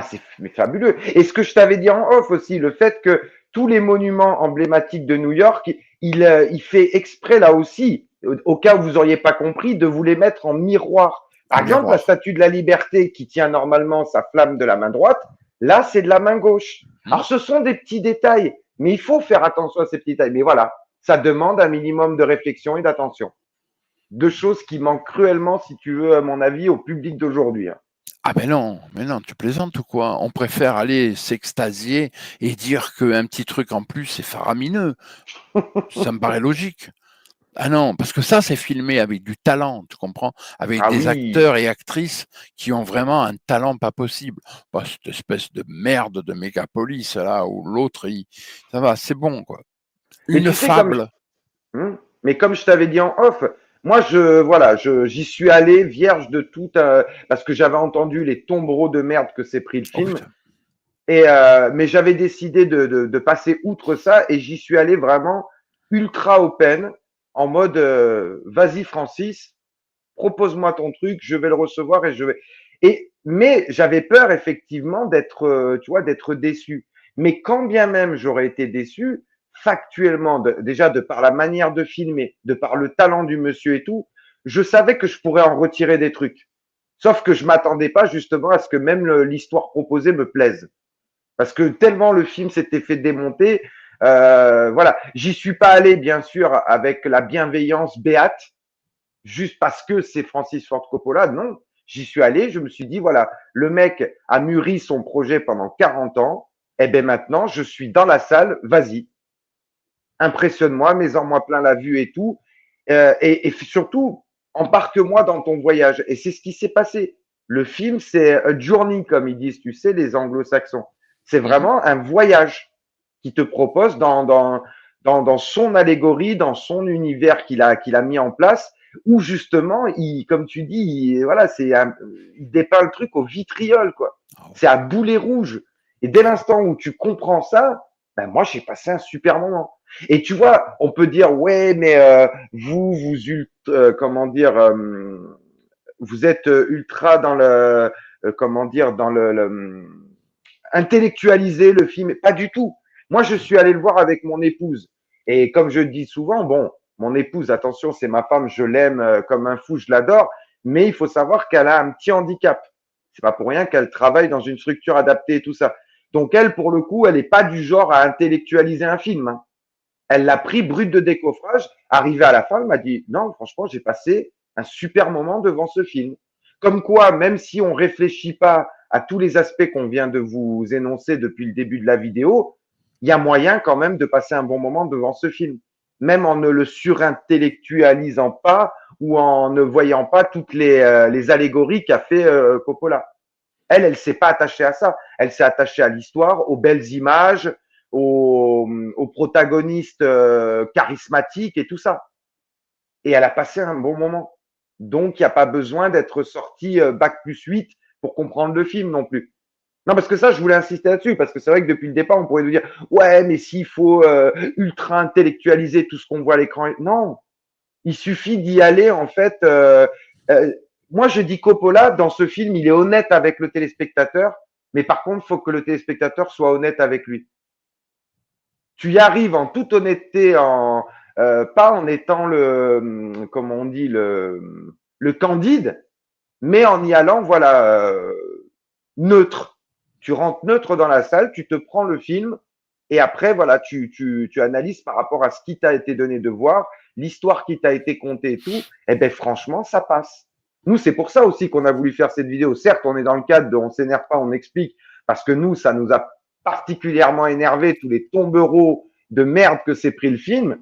c'est fabuleux. Et ce que je t'avais dit en off aussi, le fait que tous les monuments emblématiques de New York, il fait exprès là aussi, au cas où vous auriez pas compris, de vous les mettre en miroir. Par En exemple, la miroir. statue de la Liberté qui tient normalement sa flamme de la main droite, là c'est de la main gauche. Hmm. Alors ce sont des petits détails, mais il faut faire attention à ces petits détails. Mais voilà, ça demande un minimum de réflexion et d'attention. Deux choses qui manquent cruellement, si tu veux, à mon avis, au public d'aujourd'hui. Hein. Ah ben non, mais non, tu plaisantes ou quoi? On préfère aller s'extasier et dire qu'un petit truc en plus, c'est faramineux. Ça me paraît logique. Ah non, parce que ça, c'est filmé avec du talent, tu comprends? Avec Ah des oui, acteurs et actrices qui ont vraiment un talent pas possible. Pas cette espèce de merde de mégapolis, là, où l'autre, ça va, c'est bon, quoi. mais Une tu sais, comme fable. Mais comme je t'avais dit en off, moi, j'y suis allé vierge de tout, parce que j'avais entendu les tombereaux de merde que s'est pris le Oh film. putain. Et mais j'avais décidé de passer outre ça et j'y suis allé vraiment ultra open, en mode vas-y Francis, propose-moi ton truc, je vais le recevoir et je vais. Et mais j'avais peur effectivement d'être, tu vois, d'être déçu. Mais quand bien même j'aurais été déçu, factuellement, déjà de par la manière de filmer, de par le talent du monsieur et tout, je savais que je pourrais en retirer des trucs. Sauf que je m'attendais pas justement à ce que même l'histoire proposée me plaise. Parce que tellement le film s'était fait démonter, voilà. J'y suis pas allé, bien sûr, avec la bienveillance béate, juste parce que c'est Francis Ford Coppola. Non, j'y suis allé, je me suis dit, voilà, le mec a mûri son projet pendant 40 ans, et bien maintenant, je suis dans la salle, vas-y, impressionne-moi, mets-en-moi plein la vue et tout. Et surtout, embarque-moi dans ton voyage. Et c'est ce qui s'est passé. Le film, c'est a journey, comme ils disent, tu sais, les anglo-saxons. C'est Mhm. vraiment un voyage qui te propose dans son allégorie, dans son univers qu'il a mis en place, où justement, comme tu dis, voilà, il dépeint le truc au vitriol, quoi. Ah C'est oui. à boulet rouge. Et dès l'instant où tu comprends ça, ben moi, j'ai passé un super moment. Et tu vois, on peut dire, ouais, mais comment dire, vous êtes ultra dans comment dire, dans intellectualiser le film. Pas du tout. Moi, je suis allé le voir avec mon épouse. Et comme je dis souvent, bon, mon épouse, attention, c'est ma femme, je l'aime comme un fou, je l'adore, mais il faut savoir qu'elle a un petit handicap. C'est pas pour rien qu'elle travaille dans une structure adaptée et tout ça. Donc elle, pour le coup, elle n'est pas du genre à intellectualiser un film, hein. Elle l'a pris brut de décoffrage. Arrivé à la fin, elle m'a dit non, franchement, j'ai passé un super moment devant ce film. Comme quoi, même si on réfléchit pas à tous les aspects qu'on vient de vous énoncer depuis le début de la vidéo, il y a moyen quand même de passer un bon moment devant ce film, même en ne le surintellectualisant pas ou en ne voyant pas toutes les allégories qu'a fait Coppola. Elle s'est pas attachée à ça. Elle s'est attachée à l'histoire, aux belles images, aux protagonistes charismatiques et tout ça. Et elle a passé un bon moment. Donc, il n'y a pas besoin d'être sorti bac plus 8 pour comprendre le film non plus. Non, parce que ça, je voulais insister là-dessus, parce que c'est vrai que depuis le départ, on pourrait nous dire, ouais, mais s'il faut ultra intellectualiser tout ce qu'on voit à l'écran. Non, il suffit d'y aller, en fait. Euh, moi, je dis Coppola, dans ce film, il est honnête avec le téléspectateur, mais par contre, il faut que le téléspectateur soit honnête avec lui. Tu y arrives en toute honnêteté, pas en étant comment on dit, le candide, mais en y allant, voilà, neutre. Tu rentres neutre dans la salle, tu te prends le film, et après, voilà, tu analyses par rapport à ce qui t'a été donné de voir, l'histoire qui t'a été contée et tout, et ben franchement, ça passe. Nous, c'est pour ça aussi qu'on a voulu faire cette vidéo. Certes, on est dans le cadre de on s'énerve pas, on explique, parce que nous, ça nous a particulièrement énervé, tous les tombereaux de merde que s'est pris le film,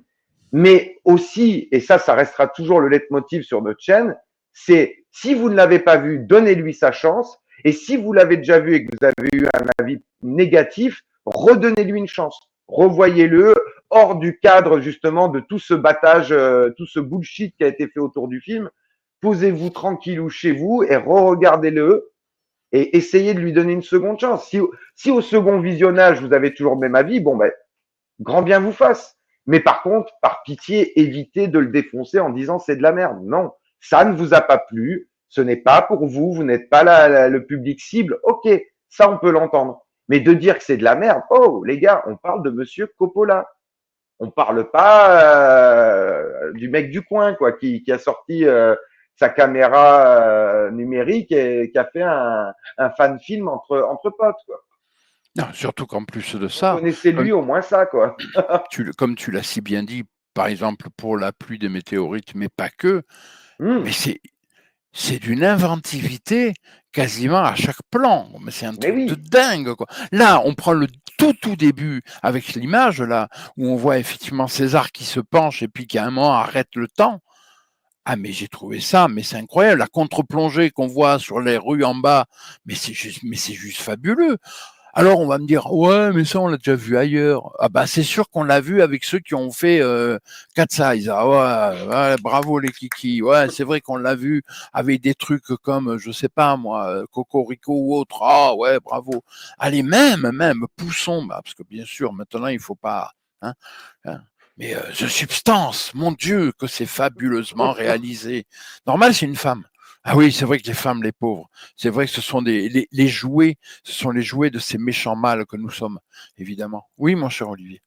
mais aussi, et ça restera toujours le leitmotiv sur notre chaîne, c'est si vous ne l'avez pas vu, donnez-lui sa chance, et si vous l'avez déjà vu et que vous avez eu un avis négatif, redonnez-lui une chance. Revoyez-le hors du cadre justement de tout ce battage, tout ce bullshit qui a été fait autour du film. Posez-vous tranquillou chez vous et re-regardez-le et essayez de lui donner une seconde chance. Si au second visionnage, vous avez toujours le même avis, bon, ben, grand bien vous fasse. Mais par contre, par pitié, évitez de le défoncer en disant c'est de la merde. Non, ça ne vous a pas plu, ce n'est pas pour vous, vous n'êtes pas le public cible. Ok, ça on peut l'entendre. Mais de dire que c'est de la merde, oh les gars, on parle de Monsieur Coppola. On parle pas du mec du coin quoi, qui a sorti sa caméra numérique et qui a fait un fan film entre potes quoi. Non, surtout qu'en plus de ça, Reconnaissez-lui comme au moins ça quoi. comme tu l'as si bien dit, par exemple pour la pluie des météorites, mais pas que, mais Mmh, c'est d'une inventivité quasiment à chaque plan. Mais c'est un mais truc de oui. dingue, quoi. Là, on prend le tout début avec l'image là où on voit effectivement César qui se penche et puis qui à un moment arrête le temps. Ah mais j'ai trouvé ça, mais c'est incroyable, la contre-plongée qu'on voit sur les rues en bas, mais c'est juste fabuleux. Alors on va me dire ouais mais ça on l'a déjà vu ailleurs. Ah bah c'est sûr qu'on l'a vu avec ceux qui ont fait Cat Size. Ah ouais, ouais, bravo les kikis. Ouais c'est vrai qu'on l'a vu avec des trucs comme je sais pas moi Cocorico ou autre. Ah ouais bravo. Allez même poussons bah, parce que bien sûr maintenant il faut pas hein, hein. Mais The Substance, mon Dieu, que c'est fabuleusement réalisé. Normal, c'est une femme. Ah oui, c'est vrai que les femmes, les pauvres, c'est vrai que ce sont les jouets, ce sont les jouets de ces méchants mâles que nous sommes, évidemment. Oui, mon cher Olivier.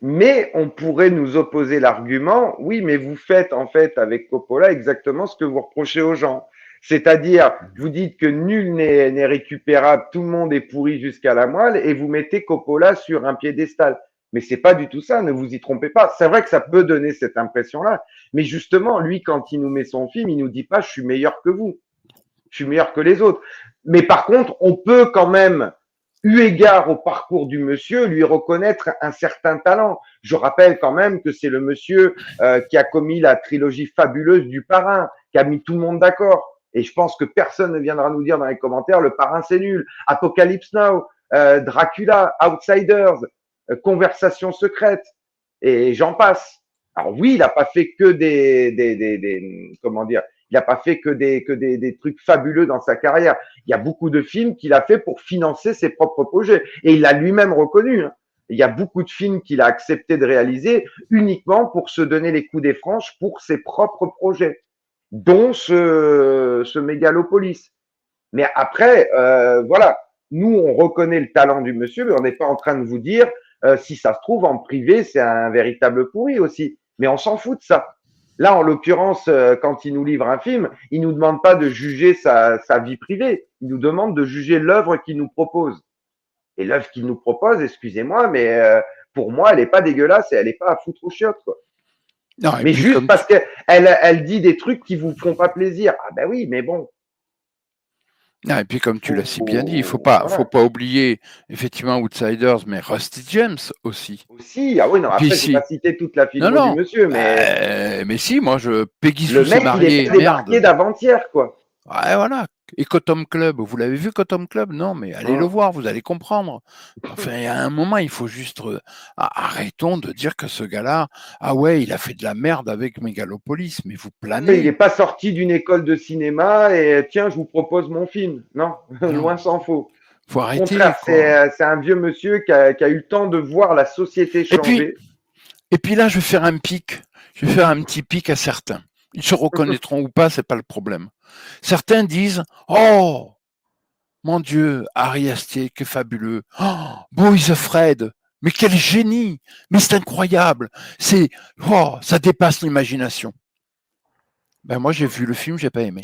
Mais on pourrait nous opposer l'argument, oui, mais vous faites en fait avec Coppola exactement ce que vous reprochez aux gens. C'est-à-dire, vous dites que nul n'est récupérable, tout le monde est pourri jusqu'à la moelle, et vous mettez Coppola sur un piédestal. Mais c'est pas du tout ça, ne vous y trompez pas. C'est vrai que ça peut donner cette impression-là, mais justement, lui, quand il nous met son film, il nous dit pas je suis meilleur que vous, je suis meilleur que les autres. Mais par contre, on peut quand même, eu égard au parcours du monsieur, lui reconnaître un certain talent. Je rappelle quand même que c'est le monsieur qui a commis la trilogie fabuleuse du Parrain, qui a mis tout le monde d'accord. Et je pense que personne ne viendra nous dire dans les commentaires le Parrain c'est nul. Apocalypse Now, Dracula, Outsiders, Conversation secrète, et j'en passe. Alors oui, il n'a pas fait que comment dire, il n'a pas fait que des trucs fabuleux dans sa carrière. Il y a beaucoup de films qu'il a fait pour financer ses propres projets. Et il l'a lui-même reconnu. Hein. Il y a beaucoup de films qu'il a accepté de réaliser uniquement pour se donner les coups des franches pour ses propres projets, dont ce Mégalopolis. Mais après, voilà, nous, on reconnaît le talent du monsieur, mais on n'est pas en train de vous dire, si ça se trouve, en privé, c'est un véritable pourri aussi. Mais on s'en fout de ça. Là, en l'occurrence, quand il nous livre un film, il nous demande pas de juger sa vie privée. Il nous demande de juger l'œuvre qu'il nous propose. Et l'œuvre qu'il nous propose, excusez-moi, mais pour moi, elle est pas dégueulasse et elle est pas à foutre aux chiottes, quoi. Non, et Mais puis juste parce qu'elle dit des trucs qui vous font pas plaisir. Ah ben oui, mais bon. non, et puis comme tu l'as si bien dit, il faut Voilà. pas oublier effectivement Outsiders, mais Rusty James aussi. Aussi, ah oui, non, Et puis après, j'ai pas si, cité toute la non, filmo du non, monsieur, mais mais si, moi Peggy le Sue s'est mec, il est mariée, pas débarqué merde. d'avant-hier, quoi. Ouais, voilà. Et Cotton Club, vous l'avez vu Cotton Club? Non, mais allez le Hum. voir, vous allez comprendre. Enfin, il y a un moment, il faut juste arrêtons de dire que ce gars-là, ah ouais, il a fait de la merde avec Megalopolis, mais vous Il n'est planez. pas sorti d'une école de cinéma et tiens, je vous propose mon film. Non, Non, loin s'en faut. faut Au arrêter, contraire, quoi. c'est un vieux monsieur qui a eu le temps de voir la société Et puis, changer. et puis là, je vais faire un pic. Je vais faire un petit pic à certains. Ils se reconnaîtront ou pas, c'est pas le problème. Certains disent, oh, mon Dieu, Harry Astier, que fabuleux. Oh, Boys Fred, mais quel génie. Mais c'est incroyable. C'est, oh, ça dépasse l'imagination. Ben moi, j'ai vu le film, j'ai pas aimé.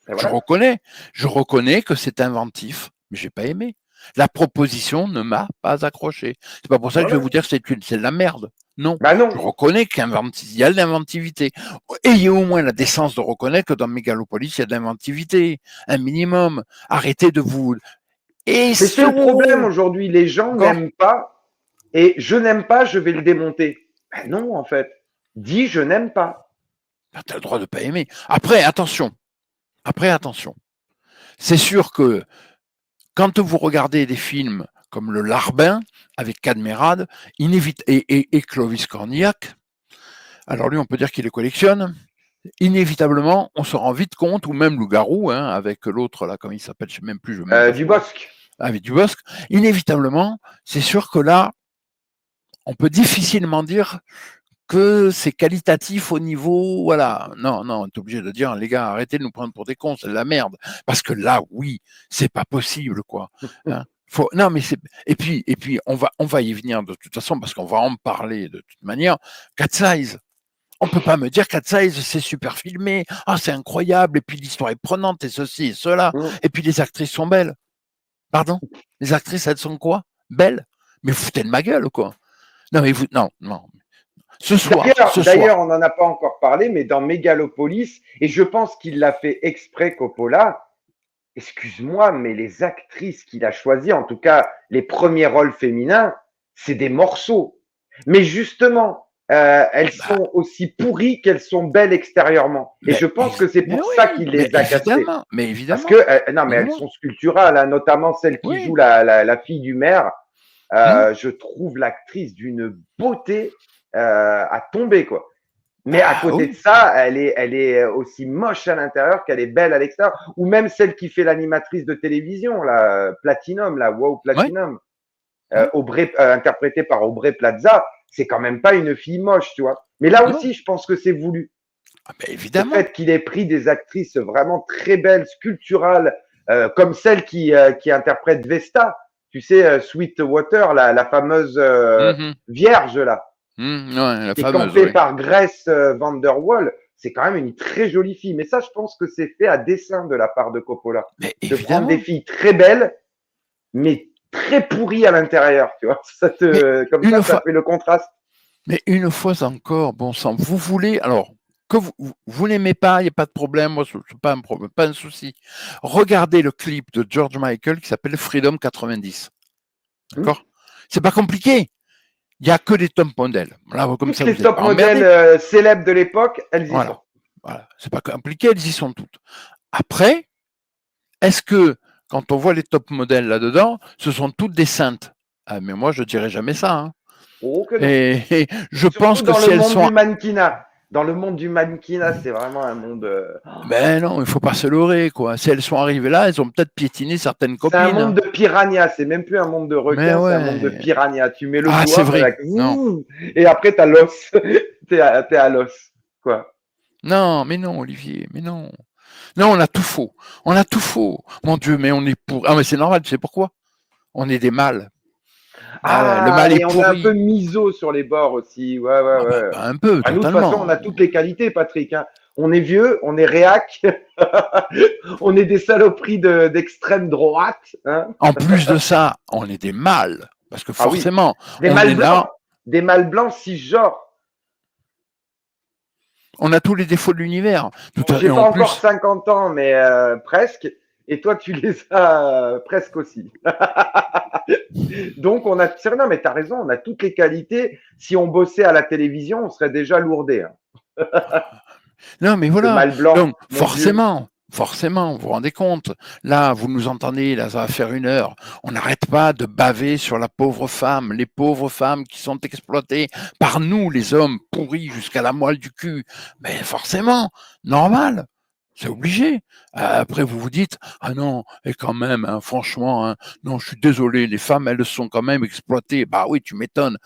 Et Je voilà. reconnais, je reconnais que c'est inventif, mais j'ai pas aimé. La proposition ne m'a pas accroché. C'est pas pour ça que je vais Voilà. vous dire que c'est de la merde. Non, Bah je non. reconnais qu'il y a de l'inventivité. Ayez au moins la décence de reconnaître que dans Megalopolis, il y a de l'inventivité. Un minimum. Arrêtez de vous. Et Mais c'est le problème so aujourd'hui. Les gens D'accord. n'aiment pas et je n'aime pas, je vais le démonter. Ben non, en fait. Dis je n'aime pas. Tu as le droit de ne pas aimer. Après, attention. Après, attention. C'est sûr que quand vous regardez des films comme Le Larbin avec Cadmerade et Clovis Cornillac, alors lui, on peut dire qu'il les collectionne. Inévitablement, on se rend vite compte, ou même Loup-Garou, hein, avec l'autre, là, comment il s'appelle, je ne sais même plus, je ne veux même pas Du savoir, Bosque. avec Dubosc, inévitablement, c'est sûr que là, on peut difficilement dire que c'est qualitatif au niveau, voilà. Non, non, on est obligé de dire, les gars, arrêtez de nous prendre pour des cons, c'est de la merde. Parce que là, oui, c'est pas possible, quoi. Hein. Non, mais et puis, on va y venir de toute façon, parce qu'on va en parler de toute manière. Cat Size. On peut pas me dire Cat Size, c'est super filmé, ah, c'est incroyable, et puis l'histoire est prenante, et ceci et cela, et puis les actrices sont belles. Pardon? Les actrices, elles sont quoi? Belles? Mais vous foutez de ma gueule, quoi. Non, mais vous, non, non. Ce soir, D'ailleurs, on n'en a pas encore parlé, mais dans Mégalopolis, et je pense qu'il l'a fait exprès, Coppola, excuse-moi, mais les actrices qu'il a choisies, en tout cas les premiers rôles féminins, c'est des morceaux. Mais justement, elles bah, sont aussi pourries qu'elles sont belles extérieurement. Et je pense que c'est mais pour ça oui, qu'il les a cassées. mais Parce que, évidemment, non, mais elles évidemment, sont sculpturales, hein, notamment celle qui joue oui. la fille du maire. Hmm. Je trouve l'actrice d'une beauté à tomber, quoi. Mais à Bah côté de oui, ça, elle est aussi moche à l'intérieur qu'elle est belle à l'extérieur. Ou même celle qui fait l'animatrice de télévision, la Platinum, la Wow ouais, Platinum, ouais. interprétée par Aubrey Plaza, c'est quand même pas une fille moche, tu vois. Mais là Non, aussi, je pense que c'est voulu. ah, bah Le évidemment. fait qu'il ait pris des actrices vraiment très belles, sculpturales, comme celle qui interprète Vesta, tu sais, Sweetwater, la fameuse Mhm. vierge là, Ouais, qui la était fameuse, campée oui. par Grace Van Der Waal, c'est quand même une très jolie fille. Mais ça, je pense que c'est fait à dessein de la part de Coppola. Mais De prendre des évidemment. filles très belles, mais très pourries à l'intérieur, tu vois. Mais Comme une ça fois, fait le contraste. mais une fois encore, bon sang, vous voulez, alors, que vous n'aimez pas, il n'y a pas de problème, moi, ce n'est pas un problème, pas un souci. Regardez le clip de George Michael qui s'appelle Freedom 90. Hmm. D'accord? C'est pas compliqué. Il n'y a que des top modèles. Là, comme Toutes ça, vous les n'êtes top pas modèles emmerdés. célèbres de l'époque, elles y sont. Voilà. Voilà. C'est pas compliqué, elles y sont toutes. Après, est-ce que quand on voit les top modèles là-dedans, ce sont toutes des saintes? Ah, mais moi, je dirais jamais ça, hein. Oh que non. Et je pense Surtout que dans si le elles monde sont. du mannequinat. Dans le monde du mannequinat, c'est vraiment un monde. Ben non, il ne faut pas se leurrer, quoi. Si elles sont arrivées là, elles ont peut-être piétiné certaines C'est un copines, monde hein. de piranha. C'est même plus un monde de Mais requins, c'est un monde de ouais. piranha. Tu mets le Ah, c'est doigt, vrai. Non. et après t'as l'os. T'es à l'os, quoi. Non, mais non, Olivier, mais non. Non, on a tout faux. On a tout faux. Mon Dieu, mais on est pour. Ah, mais c'est normal, tu sais pourquoi? On est des mâles. Ah ouais, le Ah, mal est et on est un peu pourri. miso sur les bords aussi. Ouais, ouais, Ah bah, ouais. bah, un peu, À nous, de toute façon, on totalement. a toutes les qualités, Patrick, hein. On est vieux, on est réac, on est des saloperies d'extrême droite, hein. En plus de ça, on est des mâles. Parce que Ah oui, forcément, des on mâles est là, blancs, des mâles blancs cisgenres. on a tous les défauts de l'univers. Bon, Et j'ai pas en encore plus, 50 ans, mais presque. Et toi, tu les as presque aussi. Donc, on a. Non, mais t'as raison, on a toutes les qualités. Si on bossait à la télévision, on serait déjà lourdé, hein. non, mais Le voilà. mâle blanc, Donc, mon Dieu. forcément, vous vous rendez compte. Là, vous nous entendez, là, ça va faire 1 heure. On n'arrête pas de baver sur la pauvre femme, les pauvres femmes qui sont exploitées par nous, les hommes, pourris jusqu'à la moelle du cul. Mais forcément, normal. C'est obligé. Après, vous vous dites, ah non, et quand même, hein, franchement, hein, non, je suis désolé, les femmes, elles sont quand même exploitées. Bah oui, tu m'étonnes.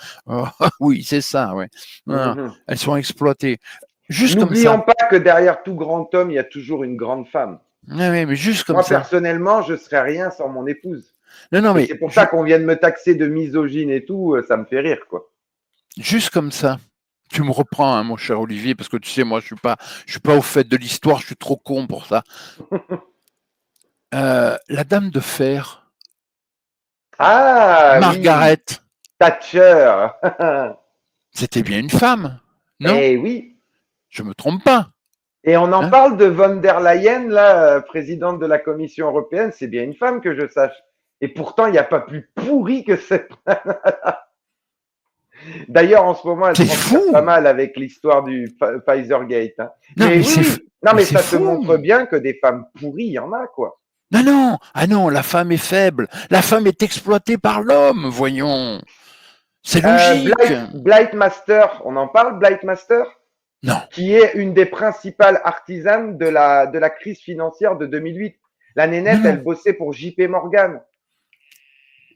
Oui, c'est ça, ouais. Voilà, Mhm. elles sont exploitées. Juste comme ça. N'oublions pas que derrière tout grand homme, il y a toujours une grande femme. Ouais, ouais, mais juste comme Moi, ça. personnellement, je serais rien sans mon épouse. Non, non, Et mais c'est pour ça qu'on vient de me taxer de misogyne et tout, ça me fait rire, quoi. juste comme ça. Tu me reprends, hein, mon cher Olivier, parce que tu sais, moi, je suis pas au fait de l'histoire, je suis trop con pour ça. La Dame de Fer, Ah oui, Margaret, Thatcher. c'était bien une femme, non? Eh oui. Je me trompe pas, Et on en hein? parle de von der Leyen, là, présidente de la Commission européenne. C'est bien une femme que je sache. Et pourtant, il n'y a pas plus pourri que cette. D'ailleurs, en ce moment, elle C'est transpire pas fou. mal avec l'histoire du Pfizergate, hein. Non, Mais mais oui, oui. Non, mais mais c'est ça te fou. montre bien que des femmes pourries, il y en a, quoi. Non, non, ah non, la femme est faible. La femme est exploitée par l'homme, voyons. C'est logique. Blight Master, on en parle, Blight Master, Non, qui est une des principales artisanes de la crise financière de 2008. La non, nénette, non, elle bossait pour JP Morgan.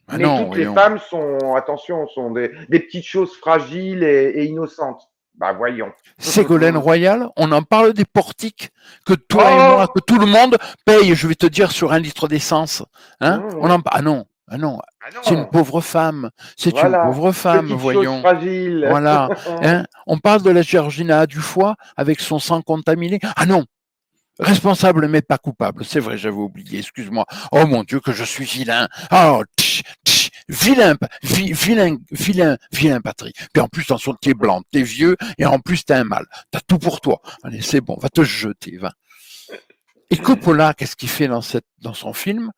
ah Mais non, toutes les voyons. femmes sont, attention, sont des petites choses fragiles et innocentes. Bah voyons. Ségolène Royal, on en parle des portiques que toi et moi, Oh. que tout le monde paye, je vais te dire, sur 1 litre d'essence. Hein? Ah non, ah non, Ah c'est une non. pauvre femme. C'est une Voilà. pauvre femme, Petites choses voyons. fragiles. Voilà. Hein? On parle de la Georgina Dufoy avec son sang contaminé. Ah non, responsable mais pas coupable. C'est vrai, j'avais oublié, excuse-moi. Oh mon Dieu, que je suis vilain. Oh, vilain, vilain, Patrick. Puis en plus, dans son t'es blanc, t'es vieux, et en plus, t'as un mal. T'as tout pour toi. Allez, c'est bon, va te jeter, va. Et Coppola, qu'est-ce qu'il fait dans son film?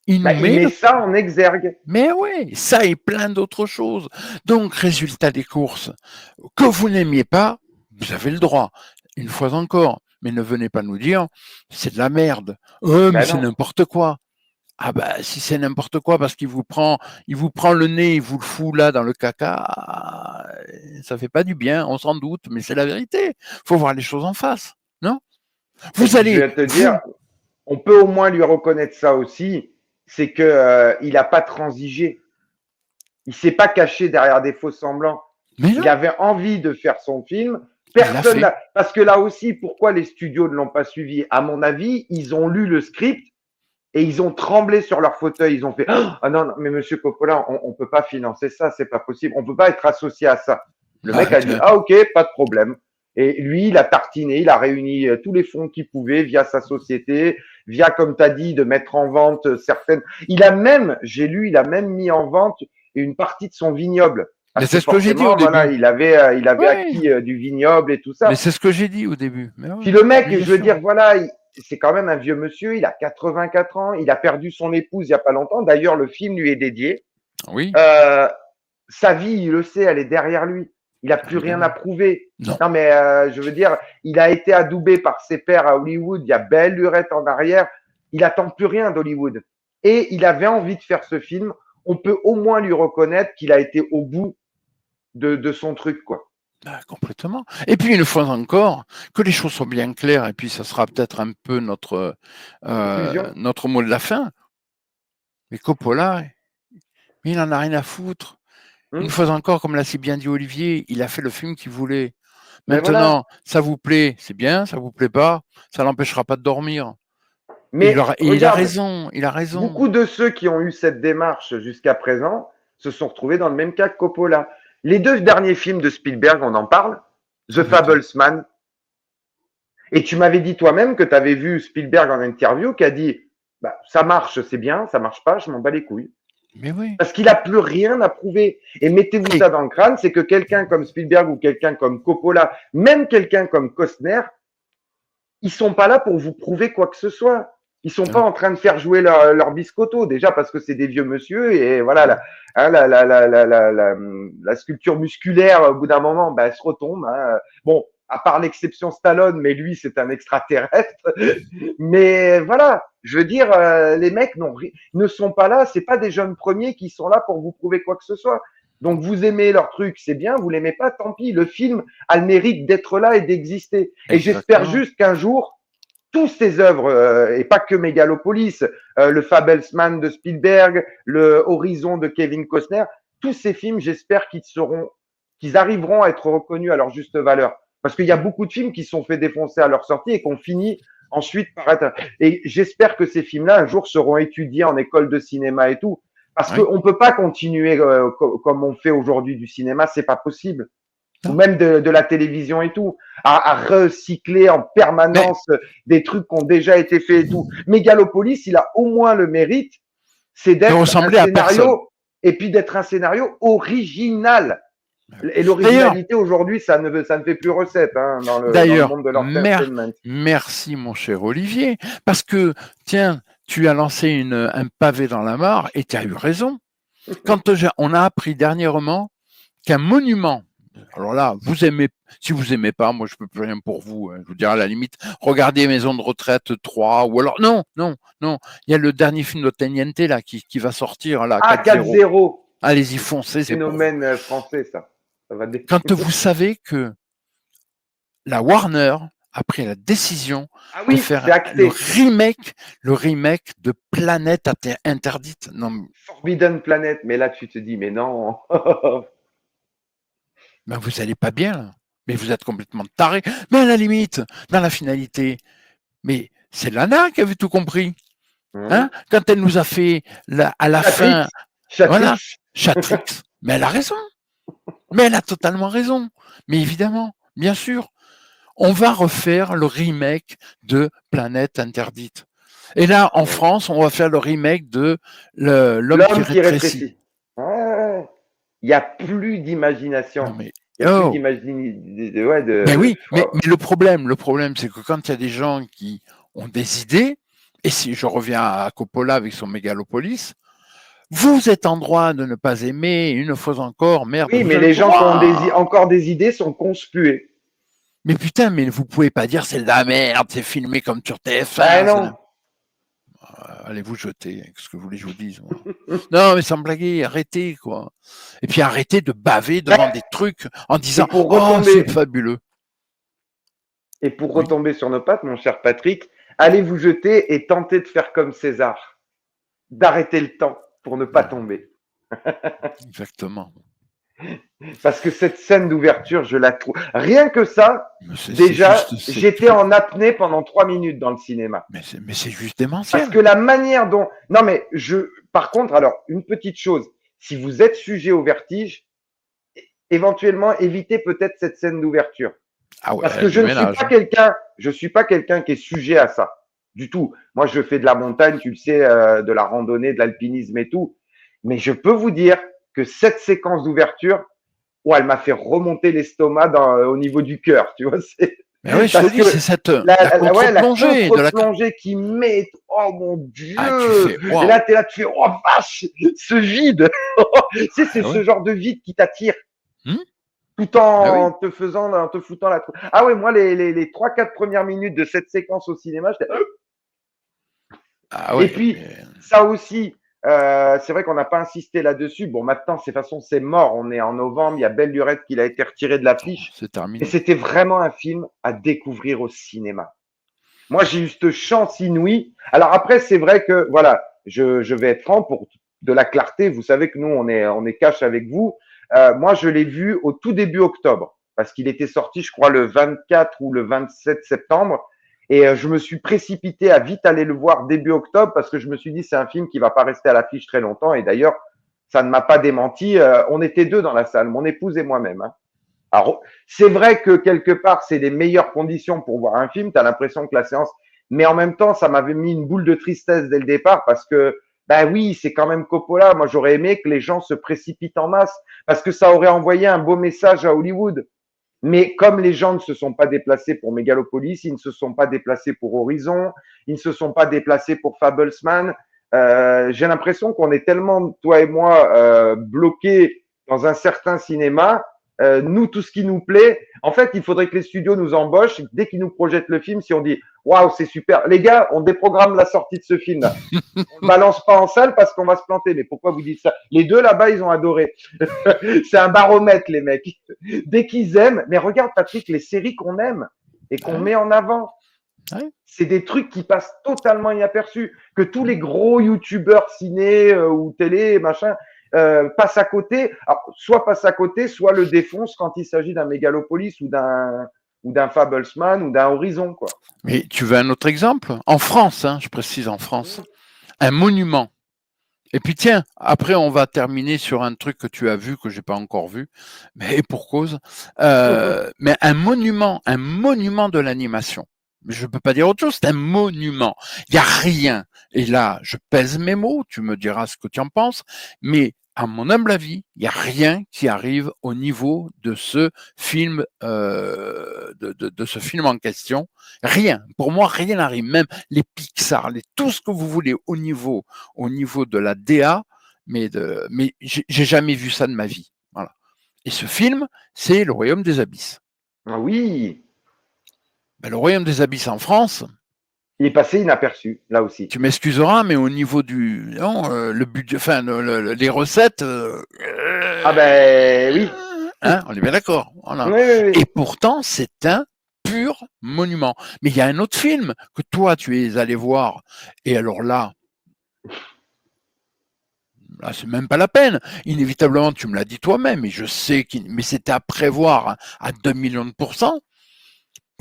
Il Bah, nous il met met le. ça en exergue. Mais ouais, ça et plein d'autres choses. Donc, résultat des courses, que vous n'aimiez pas, vous avez le droit. Une fois encore. Mais ne venez pas nous dire, c'est de la merde. Mais Ben c'est non. n'importe quoi. Ah bah si c'est n'importe quoi parce il vous prend le nez, il vous le fout là dans le caca, ça fait pas du bien, on s'en doute, mais c'est la vérité. Faut voir les choses en face, non? Et Vous puis je allez, vais te dire, vous, on peut au moins lui reconnaître ça aussi, c'est que il n'a pas transigé. Il s'est pas caché derrière des faux semblants. mais Il non, avait envie de faire son film. il l'a Personne fait. n'a. Parce que là aussi, pourquoi les studios ne l'ont pas suivi? À mon avis, ils ont lu le script et ils ont tremblé sur leur fauteuil. Ils ont fait ah non, non mais Monsieur Coppola, on peut pas financer ça, c'est pas possible. On peut pas être associé à ça. Le mec Bah, a dit ah ok, pas de problème. Et lui, il a tartiné, il a réuni tous les fonds qu'il pouvait via sa société, via, comme tu as dit, de mettre en vente certaines. Il a même, j'ai lu, il a même mis en vente une partie de son vignoble. Mais Parce que c'est ce que j'ai dit au forcément, voilà, début. il avait Oui, acquis du vignoble et tout mais ça. c'est ce que j'ai dit au début. Mais Puis oui, le mec, mais bien je veux sûr. dire, voilà, c'est quand même un vieux monsieur, il a 84 ans, il a perdu son épouse il n'y a pas longtemps. D'ailleurs, le film lui est dédié. Oui, Euh, Sa vie, il le sait, elle est derrière lui. Il n'a plus rien à évidemment. prouver. Non. Non, mais je veux dire, il a été adoubé par ses pairs à Hollywood, il y a belle lurette en arrière. Il attend plus rien d'Hollywood. Et il avait envie de faire ce film. On peut au moins lui reconnaître qu'il a été au bout de son truc, quoi. Ah, complètement. Et puis une fois encore, que les choses soient bien claires, et puis ça sera peut-être un peu Conclusion. notre mot de la fin. Mais Coppola, il n'en a rien à foutre. Une Hmm. fois encore, comme l'a si bien dit Olivier, il a fait le film qu'il voulait. Mais Maintenant, voilà. ça vous plaît, c'est bien, ça vous plaît pas, ça l'empêchera pas de dormir. Mais Et il a regarde, raison, il a raison. beaucoup de ceux qui ont eu cette démarche jusqu'à présent se sont retrouvés dans le même cas que Coppola. Les deux derniers films de Spielberg, on en parle. The Complètement. Fablesman. Et tu m'avais dit toi-même que tu avais vu Spielberg en interview qui a dit bah, ça marche, c'est bien, ça marche pas, je m'en bats les couilles. Mais oui. Parce qu'il n'a plus rien à prouver. Et mettez-vous Et ça dans le crâne, c'est que quelqu'un comme Spielberg ou quelqu'un comme Coppola, même quelqu'un comme Costner, ils sont pas là pour vous prouver quoi que ce soit. Ils sont pas non, en train de faire jouer leur biscotto, déjà parce que c'est des vieux monsieur et voilà, non. la sculpture musculaire, au bout d'un moment, ben, elle se retombe. Hein. Bon, à part l'exception Stallone, mais lui, c'est un extraterrestre. Mais voilà, je veux dire, les mecs ne sont pas là, c'est pas des jeunes premiers qui sont là pour vous prouver quoi que ce soit. Donc vous aimez leur truc, c'est bien, vous l'aimez pas, tant pis. Le film a le mérite d'être là et d'exister. Et j'espère Exactement. juste qu'un jour, tous ces œuvres, et pas que Megalopolis, le Fabelsman de Spielberg, le Horizon de Kevin Costner, tous ces films, j'espère qu'ils arriveront à être reconnus à leur juste valeur. Parce qu'il y a beaucoup de films qui sont fait défoncer à leur sortie et qu'on finit ensuite par être. Et j'espère que ces films-là, un jour, seront étudiés en école de cinéma et tout. Parce Oui. qu'on ne peut pas continuer comme on fait aujourd'hui du cinéma, c'est pas possible ou Non. même de la télévision et tout, à recycler en Mais permanence des trucs qui ont déjà été faits et tout. Megalopolis, il a au moins le mérite, c'est de d'être un ressembler à personne. scénario, et puis d'être un scénario original. Et D'ailleurs, l'originalité aujourd'hui, ça ne fait plus recette hein, dans le d'ailleurs, monde de l'entertainment. merci mon cher Olivier, parce que tiens, tu as lancé un pavé dans la mare et tu as eu raison. On a appris dernièrement qu'un monument, alors là, si vous aimez pas, moi je peux plus rien pour vous. Hein, je vous dirais à la limite, regardez Maison de retraite 3 ou alors non, non, non. Il y a le dernier film de Teniente là qui va sortir là, Ah, 4-0. 4-0, Allez-y, foncez, c'est pour vous. phénomène français, ça. Ça va dé... Quand vous savez que la Warner a pris la décision Ah de oui, c'est faire acté. le remake de Planète interdite. Non, Forbidden Planet, mais là tu te dis, mais non. ben vous allez pas bien là. Mais vous êtes complètement taré. Mais à la limite, dans la finalité, mais c'est Lana qui avait tout compris. Hein, quand elle nous a fait à la Chatrix, fin, voilà, Chatrix. Chatrix. Mais elle a raison. Mais elle a totalement raison. Mais évidemment, bien sûr, on va refaire le remake de Planète Interdite. Et là, en France, on va faire le remake de L'homme qui L'homme qui rétrécit. rétrécit. Ouais. Il n'y a plus Non d'imagination. mais Il n'y a plus oh, d'imagination. Ouais, mais oui, oh. mais le problème, c'est que quand il y a des gens qui ont des idées, et si je reviens à Coppola avec son Mégalopolis, vous êtes en droit de ne pas aimer, une fois encore, merde, Oui, vous mais avez le les gens qui ont droit. encore des idées sont conspués. Mais putain, mais vous pouvez pas dire c'est de la merde, c'est filmé comme sur Ben TF1. non. Allez vous jeter, qu'est-ce que vous voulez que je vous dise moi. Non, mais sans blaguer, arrêtez quoi. Et puis arrêtez de baver devant des trucs en Et disant pour oh c'est retomber, fabuleux. et pour Oui, retomber sur nos pattes, mon cher Patrick, allez vous jeter et tentez de faire comme César, d'arrêter le temps pour ne pas tomber. exactement. Parce que cette scène d'ouverture, je la trouve. Rien que ça, C'est déjà, juste, c'est j'étais en apnée pendant 3 minutes dans le cinéma. mais c'est juste Parce démentiel. que la manière dont. Non, mais par contre, alors, une petite chose. Si vous êtes sujet au vertige, éventuellement, évitez peut-être cette scène d'ouverture. Ah Parce ouais, que du ménage. je suis pas quelqu'un qui est sujet à ça du tout. Moi, je fais de la montagne, tu le sais, de la randonnée, de l'alpinisme et tout. Mais je peux vous dire que cette séquence d'ouverture, oh, elle m'a fait remonter l'estomac au niveau du cœur, tu vois. Mais oui, je te Parce dis, c'est que cette ouais, la contre-plongée de la. contre-plongée qui met, oh mon Ah, tu Dieu! fais Et waouh. là, tu es là, tu fais, oh vache, ce vide! Tu sais, c'est Ah ouais. ce genre de vide qui t'attire Hmm. tout Ah oui. en te foutant la trouille. Ah ouais, moi, les 3-4 premières minutes de cette séquence au cinéma, j'étais. Ah Et ouais. puis, ça aussi, c'est vrai qu'on n'a pas insisté là-dessus. Bon, maintenant, de toute façon, c'est mort. On est en novembre. Il y a Belle Lurette qui a été retiré de l'affiche. C'est Mais terminé. c'était vraiment un film à découvrir au cinéma. Moi, j'ai eu cette chance inouïe. Alors après, c'est vrai que, voilà, je vais être franc pour de la clarté. Vous savez que nous, on est cash avec vous. Moi, je l'ai vu au tout début octobre parce qu'il était sorti, je crois, le 24 ou le 27 septembre. Et je me suis précipité à vite aller le voir début octobre parce que je me suis dit, c'est un film qui va pas rester à l'affiche très longtemps. Et d'ailleurs, ça ne m'a pas démenti. On était deux dans la salle, mon épouse et moi-même, hein. Alors, c'est vrai que quelque part, c'est les meilleures conditions pour voir un film. Tu as l'impression que la séance, mais en même temps, ça m'avait mis une boule de tristesse dès le départ parce que, ben oui, c'est quand même Coppola. Moi, j'aurais aimé que les gens se précipitent en masse parce que ça aurait envoyé un beau message à Hollywood. Mais comme les gens ne se sont pas déplacés pour Megalopolis, ils ne se sont pas déplacés pour Horizon, ils ne se sont pas déplacés pour Fablesman, j'ai l'impression qu'on est tellement, toi et moi, bloqués dans un certain cinéma. Nous, tout ce qui nous plaît, en fait, il faudrait que les studios nous embauchent. Dès qu'ils nous projettent le film, si on dit waouh, c'est super, les gars, on déprogramme la sortie de ce film-là. On le balance pas en salle parce qu'on va se planter. Mais pourquoi vous dites ça? Les deux là-bas, ils ont adoré. C'est un baromètre, les mecs. Dès qu'ils aiment, mais regarde, Patrick, les séries qu'on aime et qu'on Ouais, met en avant, ouais. c'est des trucs qui passent totalement inaperçus, que tous les gros youtubeurs ciné ou télé, machin, passent à côté. Alors, soit passent à côté, soit le défoncent quand il s'agit d'un Megalopolis ou d'un Fablesman ou d'un Horizon, quoi. Mais tu veux un autre exemple? En France, hein, je précise en France, un monument. Et puis tiens, après on va terminer sur un truc que tu as vu, que j'ai pas encore vu, mais pour cause. Mais un monument de l'animation. Je peux pas dire autre chose, c'est un monument. Il y a rien. Et là, je pèse mes mots, tu me diras ce que tu en penses, mais à mon humble avis, il n'y a rien qui arrive au niveau de ce film, de ce film en question. Rien. Pour moi, rien n'arrive. Même les Pixar, tout ce que vous voulez au niveau de la DA, mais j'ai jamais vu ça de ma vie. Voilà. Et ce film, c'est Le Royaume des Abysses. Ah oui, Ben, le Royaume des Abysses en France, il est passé inaperçu, là aussi. tu m'excuseras, mais au niveau du non, le budget, enfin les recettes, Ah ben oui, hein, on est bien d'accord. oui, Voilà. oui, oui. Et pourtant, c'est un pur monument. Mais il y a un autre film que toi tu es allé voir, et alors là, c'est même pas la peine. Inévitablement, tu me l'as dit toi-même, et je sais mais c'était à prévoir à 2 millions de pourcents.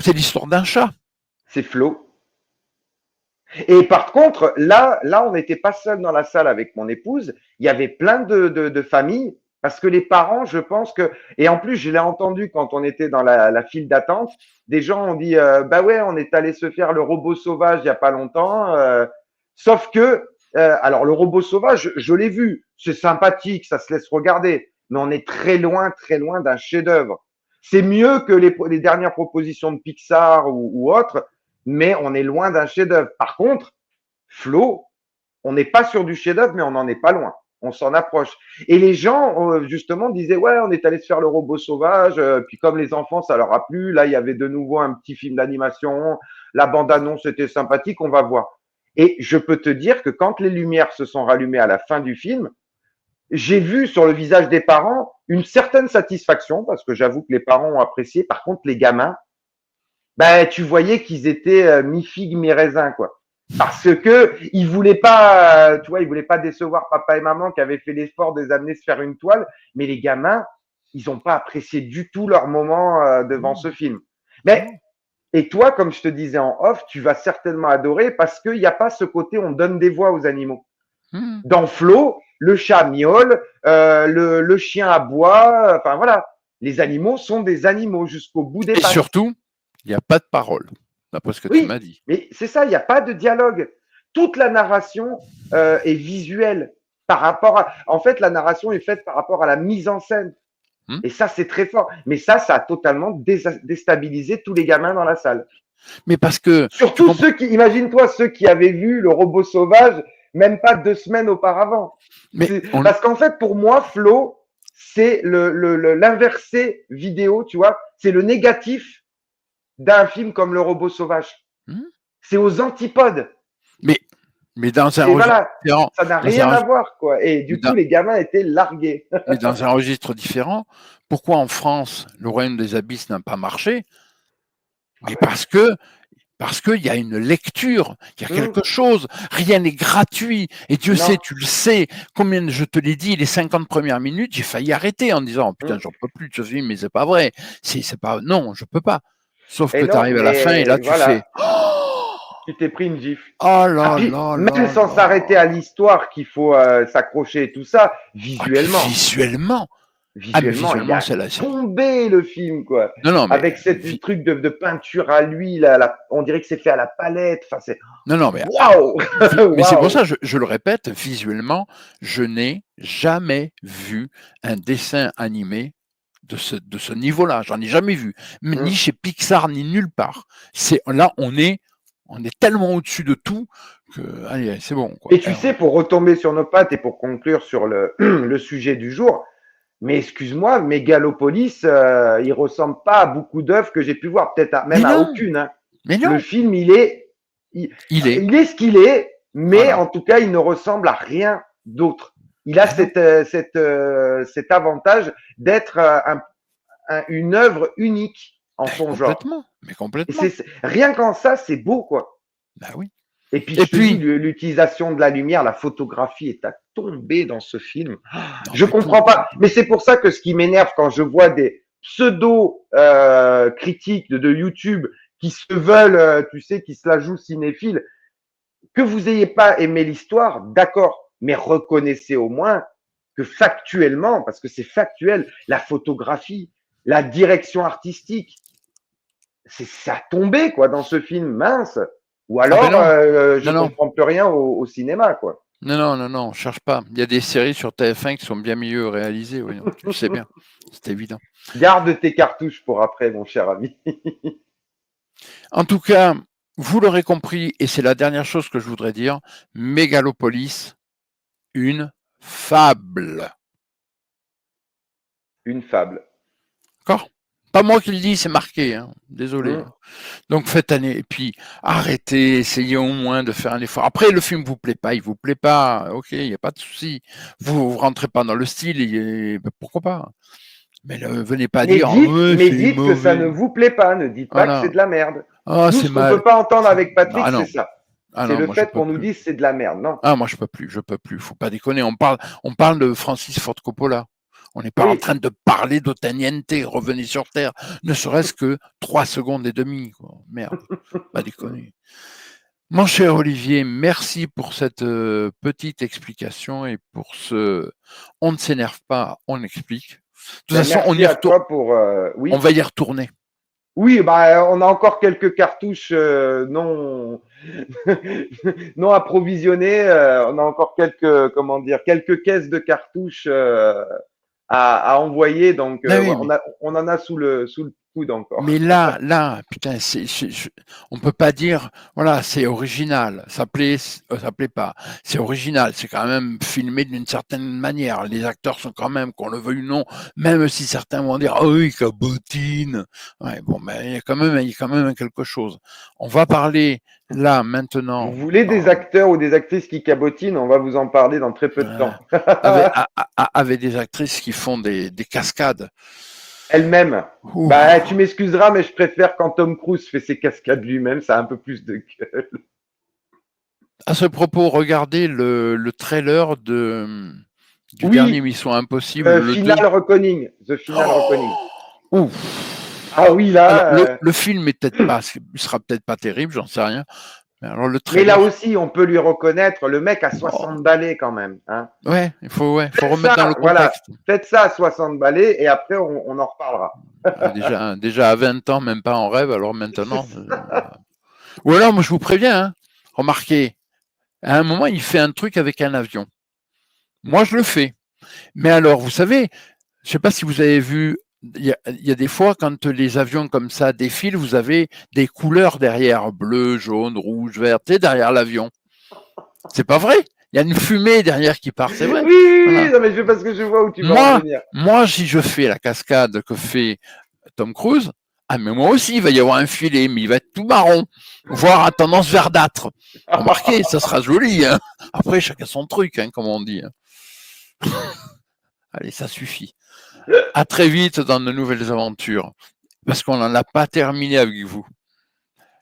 C'est l'histoire d'un chat. C'est Flo. Et par contre, là, on n'était pas seul dans la salle avec mon épouse. Il y avait plein de familles parce que les parents, je pense que, et en plus, je l'ai entendu quand on était dans la file d'attente, des gens ont dit, bah ouais, on est allé se faire le robot sauvage il y a pas longtemps. Sauf que, alors le robot sauvage, je l'ai vu, c'est sympathique, ça se laisse regarder, mais on est très loin d'un chef-d'œuvre. C'est mieux que les dernières propositions de Pixar ou autres, mais on est loin d'un chef-d'œuvre. Par contre, Flo, on n'est pas sur du chef-d'œuvre, mais on n'en est pas loin. On s'en approche. Et les gens, justement, disaient, ouais, on est allé se faire le robot sauvage, puis comme les enfants, ça leur a plu, là, il y avait de nouveau un petit film d'animation, la bande-annonce était sympathique, on va voir. Et je peux te dire que quand les lumières se sont rallumées à la fin du film, j'ai vu sur le visage des parents une certaine satisfaction, parce que j'avoue que les parents ont apprécié. Par contre, les gamins, ben, tu voyais qu'ils étaient mi-figue, mi-raisin, quoi. Parce que ils voulaient pas, tu vois, ils voulaient pas décevoir papa et maman qui avaient fait l'effort de les amener se faire une toile, mais les gamins, ils ont pas apprécié du tout leur moment devant Non, ce film. Mais non. et toi, comme je te disais en off, tu vas certainement adorer parce qu'il n'y a pas ce côté on donne des voix aux animaux. Mmh. Dans Flo, le chat miaule, le chien aboie, enfin voilà. Les animaux sont des animaux jusqu'au bout des Et pattes. surtout, il n'y a pas de parole, d'après ce que tu Oui, m'as dit. mais c'est ça, il n'y a pas de dialogue. Toute la narration est visuelle par rapport à. En fait, la narration est faite par rapport à la mise en scène. Hmm. Et ça, c'est très fort. Mais ça a totalement déstabilisé tous les gamins dans la salle. Mais parce que, tu Surtout comprends, ceux qui, imagine-toi, ceux qui avaient vu le robot sauvage même pas 2 semaines auparavant. mais on, Parce qu'en fait, pour moi, Flo, c'est l'inversé vidéo, tu vois, c'est le négatif d'un film comme le robot sauvage. hmm. C'est aux antipodes. mais, mais dans un Et registre voilà, différent, ça n'a dans rien un, à voir, quoi. Et mais du coup, dans- les gamins étaient largués. mais dans un registre différent, pourquoi en France, le Royaume des Abysses n'a pas marché? Mais parce qu'il y a une lecture, il y a quelque chose, rien n'est gratuit. Et Dieu Non. sait, tu le sais, combien je te l'ai dit, les 50 premières minutes, j'ai failli arrêter en disant, oh, putain, j'en peux plus de ce film, mais c'est pas vrai. C'est pas, non, je peux pas. Sauf Et que tu non, arrives à la fin et là, mais tu fais, voilà, tu t'es pris une gifle. oh Ah, là puis, là même là sans s'arrêter à là. l'histoire qu'il faut s'accrocher et tout ça, Ah, puis visuellement, mais visuellement, il visuellement, a c'est là. tombé le film, quoi. Non, non, mais, Avec cette truc de peinture à l'huile, on dirait que c'est fait à la palette. Enfin, c'est non, non, mais waouh, Mais c'est pour waouh. ça, je le répète, visuellement, je n'ai jamais vu un dessin animé de ce niveau-là. J'en ai jamais vu, ni chez Pixar, ni nulle part. Là, on est tellement au-dessus de tout que, allez, c'est bon, quoi. Et tu sais, pour retomber sur nos pattes et pour conclure sur le sujet du jour, mais excuse-moi, Megalopolis, il ressemble pas à beaucoup d'œuvres que j'ai pu voir, peut-être même Mais à non, aucune. Hein. mais Le non, film, il, il est, il est ce qu'il est, mais voilà. en tout cas, il ne ressemble à rien d'autre. Il a Mais non, cet avantage d'être une œuvre unique en son genre. mais Et complètement. rien qu'en ça, c'est beau, quoi. Ben oui. Et puis, Et je te dis, puis, l'utilisation de la lumière, la photographie est à tomber dans ce film. non, Je mais tout. comprends pas. Mais c'est pour ça que ce qui m'énerve quand je vois des pseudo critiques de YouTube qui se veulent, tu sais, qui se la jouent cinéphiles, que vous ayez pas aimé l'histoire, d'accord, mais reconnaissez au moins que factuellement, parce que c'est factuel, la photographie, la direction artistique, ça a tombé quoi dans ce film mince. Ou Ah ben alors, non, je non, non. comprends plus rien au cinéma quoi. Non, non, non, non, cherche pas. Il y a des séries sur TF1 qui sont bien mieux réalisées, oui, non, tu le sais bien, c'est évident. Garde tes cartouches pour après, mon cher ami. En tout cas, vous l'aurez compris, et c'est la dernière chose que je voudrais dire, Mégalopolis, une fable. Une fable. D'accord? Pas moi qui le dis, c'est marqué, hein. Désolé. Mmh. Donc faites un et puis arrêtez, essayez au moins de faire un effort. Après, le film vous plaît pas, il vous plaît pas, ok, il n'y a pas de souci. Vous rentrez pas dans le style, et, pourquoi pas? Mais ne venez pas dire, ouais, Mais c'est dites que ça ne mauvais. vous plaît pas. Ne dites pas que c'est Voilà. de la merde. Ah, Nous, c'est ce qu'on mal. peut pas entendre avec Patrick, Ah c'est non. ça. Ah C'est non, le moi je fait peux qu'on nous plus. dise c'est de la merde. Non. Ah, moi je peux plus. Faut pas déconner. On parle de Francis Ford Coppola. On n'est pas en Oui. train de parler d'Otaniente, revenez sur Terre, ne serait-ce que 3 secondes et demie, quoi. Merde, pas déconner. Mon cher Olivier, merci pour cette petite explication et pour ce on ne s'énerve pas, on explique. De toute Ben, façon, merci à toi pour. on Oui. va y retourner. Oui, bah, on a encore quelques cartouches non non approvisionnées. On a encore quelques comment dire quelques caisses de cartouches à envoyer. Donc Ben oui, ouais, on en a sous le coude encore. mais là, putain, on peut pas dire, voilà, c'est original, ça plaît pas. C'est original, c'est quand même filmé d'une certaine manière. Les acteurs sont quand même, qu'on le veuille ou non, même si certains vont dire, oh oui, cabotine. Ouais, bon, mais il y a quand même quelque chose. On va parler là Vous maintenant voulez des acteurs ou des actrices qui cabotinent? On va vous en parler dans très peu de temps. avec des actrices qui font des cascades. Elle-même. Ouh. Bah, tu m'excuseras, mais je préfère quand Tom Cruise fait ses cascades lui-même, ça a un peu plus de gueule. À ce propos, regardez le trailer du dernier Oui, Mission Impossible, le 2. Final Reckoning. The Final Reckoning. Oh ouf. Ah oui, Alors, là, le film est peut-être pas, sera peut-être pas terrible, j'en sais rien. Alors le Mais là trailer, aussi, on peut lui reconnaître, le mec a oh, 60 balais quand même. Hein. ouais, faut Faites remettre dans le ça, voilà. contexte. Faites ça à 60 balais et après, on en reparlera. Déjà à 20 ans, même pas en rêve, alors C'est maintenant. ça. Ou alors, moi, je vous préviens, hein, remarquez, à un moment, il fait un truc avec un avion. Moi, je le fais. Mais alors, vous savez, je ne sais pas si vous avez vu, il y a des fois, quand les avions comme ça défilent, vous avez des couleurs derrière, bleu, jaune, rouge, vert, tu sais, derrière l'avion. C'est pas vrai. Il y a une fumée derrière qui part, c'est Oui, vrai. oui, oui, Voilà. non, mais je parce que je vois où tu vas en Moi, venir. moi, si je fais la cascade que fait Tom Cruise, ah, mais moi aussi, il va y avoir un filet, mais il va être tout marron, voire à tendance verdâtre. Remarquez, ça sera joli. Hein. Après, chacun son truc, hein, comme on dit. Hein. Allez, ça suffit. À très vite dans de nouvelles aventures, parce qu'on n'en a pas terminé avec vous.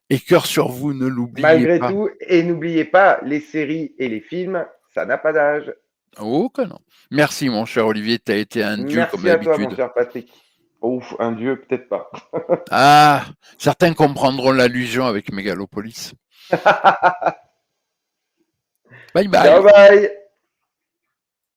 Et cœur sur vous, ne l'oubliez Malgré pas. tout, et n'oubliez pas, les séries et les films, ça n'a pas d'âge. Oh que non. Merci, mon cher Olivier, tu as été un dieu comme Merci à toi, mon d'habitude. cher Patrick. Ouf, un dieu, peut-être pas. Ah, certains comprendront l'allusion avec Mégalopolis. Bye Ciao, bye. bye.